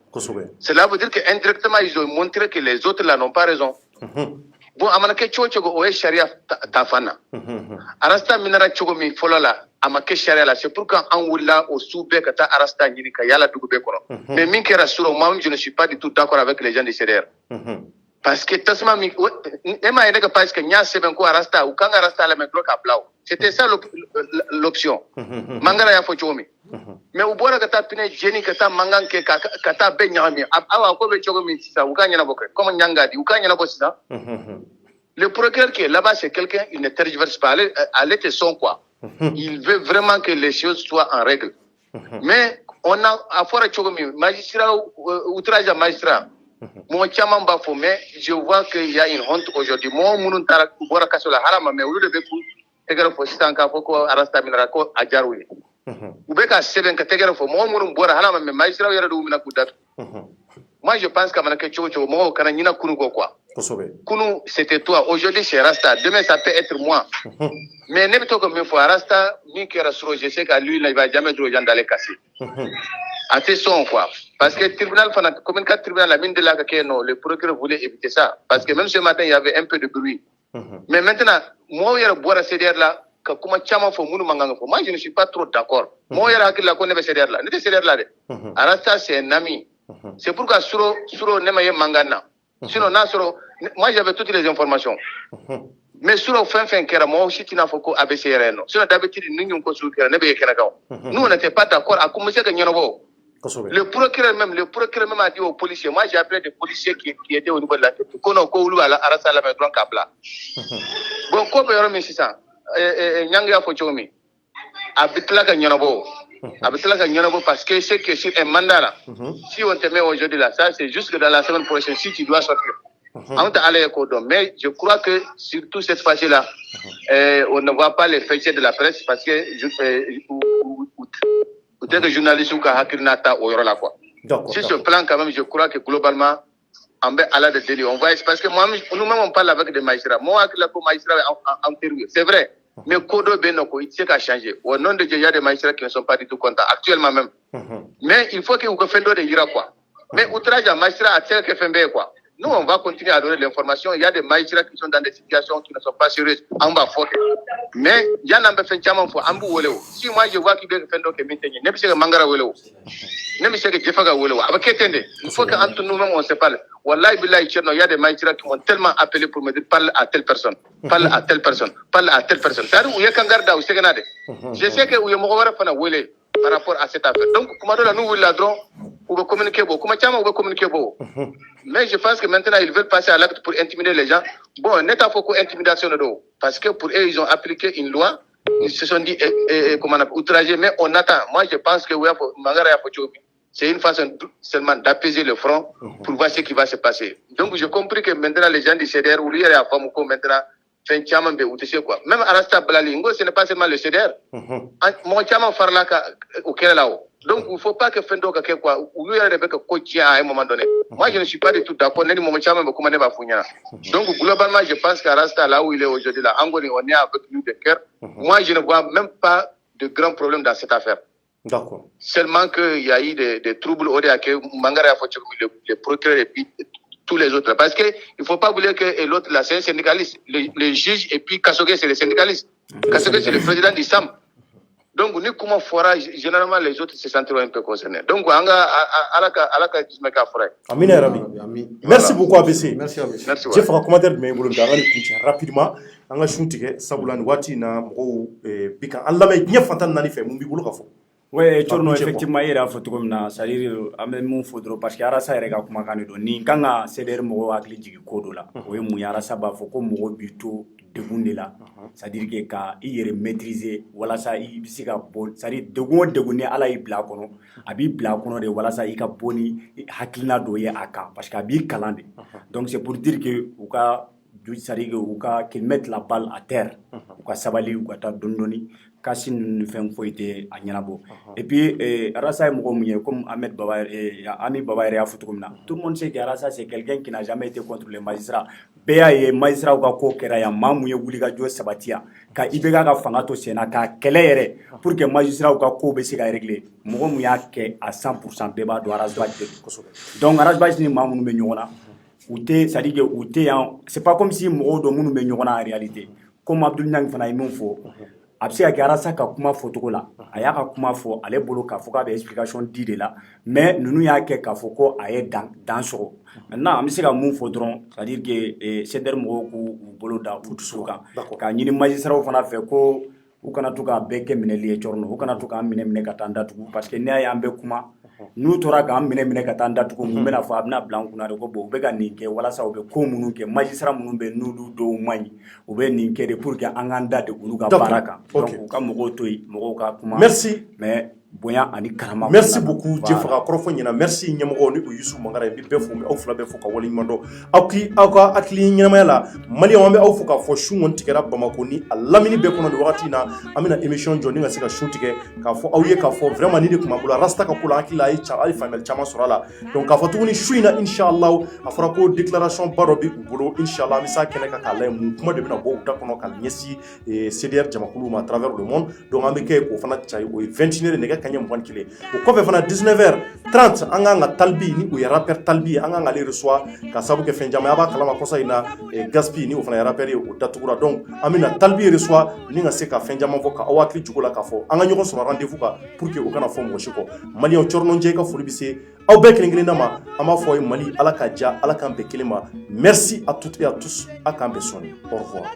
Cela veut dire que indirectement ils ont montré que les autres là n'ont pas raison. bon amana ke chocho o e sharia tafana arasta minara chogo mi folola amake sharia la c'est pourquoi en wula au soube kata arasta nyini ka yala dugu be kono mais min kera suro moi je ne suis pas du tout d'accord avec les gens du CDR parce que tasma mi ema ene ka parce que nya seben ko arasta ou kanga arasta la metro ka blau c'était ça l'option mangara ya fo chomi mais u bora kata pine jeni kata manganke kata be nyami awa ko be chogo mi sisa u kanya na bokre comme nyangadi u kanya na bo sisa le procureur qui est là-bas c'est quelqu'un il ne tergiverse pas elle était son quoi il veut vraiment que les choses soient en règle mais on a à fora chogo mi magistrat outrage à magistrat mo chama mbafo mais je vois qu'il y a une honte aujourd'hui mo munun tara bora kasola harama mais ulu de beku tegero fo sitanka foko arasta minara ko ajaruye ubeka seben ka tegero fo mo munun bora harama mais magistrat yara do mina kudat moi je pense que manake chocho mo kana nyina kunu ko quoi kunu c'était toi aujourd'hui c'est Rasta demain ça peut être moi mais n'importe comment faut Rasta mi qui rasuro je sais que lui il va jamais trop gens d'aller casser attention quoi parce que tribunal fana comme un tribunal la mine de la que non le procureur voulait éviter ça parce que même ce matin il y avait un peu de bruit mais maintenant moi yara boira CDR là que kuma chama fo munu manganga fo moi je ne suis pas trop d'accord moi yara hakilla ko nebe CDR là n'était CDR là de Rasta c'est un ami c'est pourquoi suro nema ye mangana sinon nasoro moi j'avais toutes les informations mais suro fin kera moi aussi tina foko ABCR non sinon d'habitude nous ko suru kera nebe kera kaw nous on n'était pas d'accord à commencer que nyonobo le procureur même a dit aux policiers moi j'ai appelé des policiers qui étaient au niveau de la tête kono ko ulu ala arasa la metron kabla bon ko be yoro mi sisa nyanga fo chomi abitla ka nyonobo parce que c'est que sur un mandat là, si on te met aujourd'hui là, ça c'est juste que dans la semaine prochaine, si tu dois sortir, on t'a allé au mais je crois que surtout cette fois-ci là, on ne voit pas les faits de la presse parce que peut-être que journalistes ou Hakirnata ou là quoi. Sur ce plan quand même, je crois que globalement, on va aller de délire. On va parce que nous-mêmes on parle avec des magistrats. Moi, avec la magistrat en théorie, c'est vrai. Mais Kodo Benoko, il sait qu'à changer. Au nom de Dieu, il y a des magistrats qui ne sont pas du tout contents, actuellement même. Mais il faut que vous fassiez de ira quoi. Mais outrage à magistrat à tel que fait quoi. Nous, on va continuer à donner l'information. Il y a des magistrats qui sont dans des situations qui ne sont pas sérieuses. En bas, faute. Mais il y en a un fait chamon pour Ambu Woleo. Si moi je vois qu'il doit faire donc maintenir, ne sais Mangara Woleo. Ne sais que Jefaga Woleo. Avec Ketende, il faut qu'entre nous-mêmes on se parle. Wallahi billahi il y a des magistrats qui m'ont tellement appelé pour me dire parle à telle personne, parle à telle personne, parle à telle personne. C'est-à-dire où il y a Kangarda ou Seganade. Je sais que où il y a Mouawara Fana Wole par rapport à cette affaire. Donc, comment nous l'adrons, on va communiquer beaucoup. Comment on va communiquer beaucoup. Mais je pense que maintenant ils veulent passer à l'acte pour intimider les gens. Bon, n'est pas beaucoup intimidation de dos. Parce que pour eux, ils ont appliqué une loi. Ils se sont dit, comment on a outragé. Mais on attend. Moi, je pense que Mangara Yafochobi, c'est une façon seulement d'apaiser le front pour voir ce qui va se passer. Donc, j'ai compris que maintenant, les gens du CDR, ou lui, il y a maintenant, fait un de quoi. Même Arasta Blalingo, ce n'est pas seulement le CDR. Mon chaman farlaka au là-haut. Donc, il ne faut pas que Fendo quoi, ou lui, il y a des coachs à un moment donné. Moi, je ne suis pas du tout d'accord. Mon chaman me commande ma founia. Donc, globalement, je pense qu'Arasta, là où il est aujourd'hui, là, on est avec lui de cœur. Moi, je ne vois même pas de grands problèmes dans cette affaire. D'accord. Seulement qu'il y a eu des troubles au que Mangara a fait le procureur et puis tous les autres. Parce que il faut pas oublier que l'autre là, c'est un syndicaliste. Le juge et puis Kassoge, c'est le syndicaliste. Kassoge, c'est le président du SAM. Donc, nous, comment fera, généralement, les autres se sentiront un peu concernés. Donc, Amina Rabi. Merci beaucoup, ABC. Merci, ABC. Merci. Je ferai un commentaire de mes rapidement. Anga shuntige sabulan wati na mko bika allame nya fantan nani fe mumbi bulu kafo. Ouais, Chorno effectivement il a photo comme na c'est-à-dire amé mon faudro parce que arasa rega kuma kanido ni kanga ceder mo akli jigi kodo la o mu yara saba fo ko mo bito degunde la c'est-à-dire que ka yere maîtriser wala sa i bisika bon c'est-à-dire degunde ala i bla kono abi bla kono de wala sa i ka boni hakilina do ye aka parce que abi kalande donc c'est pour dire que ou ka c'est-à-dire ou ka qu'ils mettent la balle à terre ou ka sabali ou ka ta dondoni kasi ne fait foité à Nyanabo. Et puis, Arasa est comme Ahmed Baba et Ami Baba et Afoutoumna. Tout le monde sait que Arasa, c'est quelqu'un qui n'a jamais été contre les magistrats. Béa et magistrat ou Kako Keraya, Mamouye Wuliga Jo Sabatia, Ka Ibega Fangato Sena, Ka Kelere, pour que magistrat ou Kako Bessiga réglé. Moumouya à 100% Beba de Arasbach. Donc, Arasbach ni Mamou Menyona. c'est-à-dire que u tɛ yan c'est pas comme si mɔgɔw dɔ minnu bɛ ɲɔgɔn na en réalité comme Abdul Niang fana ye min fɔ a bɛ se ka kɛ Arasa ka kuma fɔcogo la a y'a ka kuma fɔ ale bolo k'a fɔ k'a bɛ explication di de la mais ninnu y'a kɛ k'a fɔ ko a ye dan sɔrɔ maintenant an bɛ se ka mun fɔ dɔrɔn c'est-à-dire que CNDR mɔgɔw k'u bolo da u dusu kan k'a ɲini magistrats fana fɛ ko u kana to k'a bɛɛ kɛ minɛli ye Cɔrɔnɔ u kana to k'an minɛ ka taa an datugu parce que n'i y'a ye an bɛ kuma n'u tora k'an minɛ ka taa an datugu mun bɛna fɔ a bɛna bila an kunna de ko bon u bɛ ka nin kɛ walasa u bɛ ko minnu kɛ magistrat minnu bɛ n'olu dɔw man ɲi u bɛ nin kɛ de pour que an k'an da de olu ka baara kan donc u ka mɔgɔw to yen mɔgɔw ka kuma merci mais bonya ani karama merci beaucoup Jefaga kɔrɔfɔ ɲɛna merci ɲɛmɔgɔ ni o Yusu Mangara ye bɛɛ fo aw fila bɛɛ fo ka waleɲuman dɔn aw ka hakili ɲɛnamaya la maliyɛnw an bɛ aw fo k'a fɔ su kɔni tigɛra Bamako ni a lamini bɛɛ kɔnɔ nin wagati in na an bɛna émission jɔ ni ka se ka su tigɛ k'a fɔ aw ye k'a fɔ vraiment ni de tun b'an bolo Rasta ka ko la hakili la a ye faamuyali caman sɔrɔ a la donc k'a fɔ tuguni su in na inchallah a fɔra ko déclaration ba dɔ bɛ u bolo inchallah an bɛ s'a kɛnɛ kan k'a lajɛ mun kuma de bɛna bɔ u da kɔnɔ ka ɲɛsin CDR jamakulu ma à travers le monde donc an bɛ kɛ k'o fana cayi o ye 21 nɛgɛ kaɲɛ 21 o kɔfɛ fana 19h30 an kan ka Talbi ni o ye rappeur Talbi an kan k'ale reçoit ka sababu kɛ fɛn caman a b'a kalama kɔsa in na Gaspi ni o fana ye rappeur ye o datugura donc an bɛna Talbi reçoit ni ka se ka fɛn caman fɔ ka aw hakili jogo la k'a fɔ an ka ɲɔgɔn sɔrɔ rendez-vous kan pour que o kana fɔ mɔgɔ si kɔ maliyɛnw Cɔrɔnɔ Jɛ ka foli bɛ se aw bɛɛ kelen kelenna ma an b'a fɔ a ye Mali Ala ka diya Ala k'an bɛɛ kelen ma merci à toutes et à tous a k'an bɛɛ sɔnni au revoir.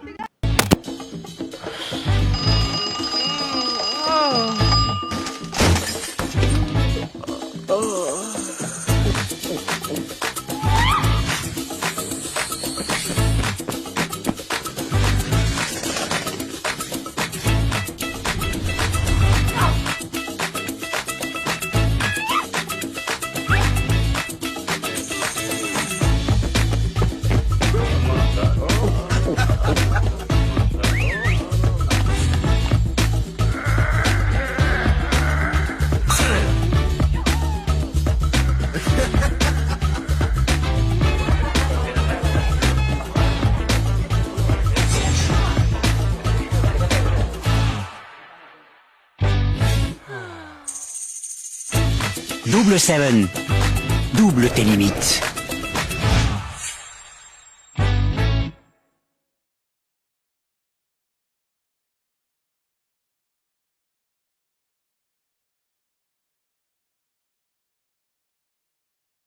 Double 7, double tes limites.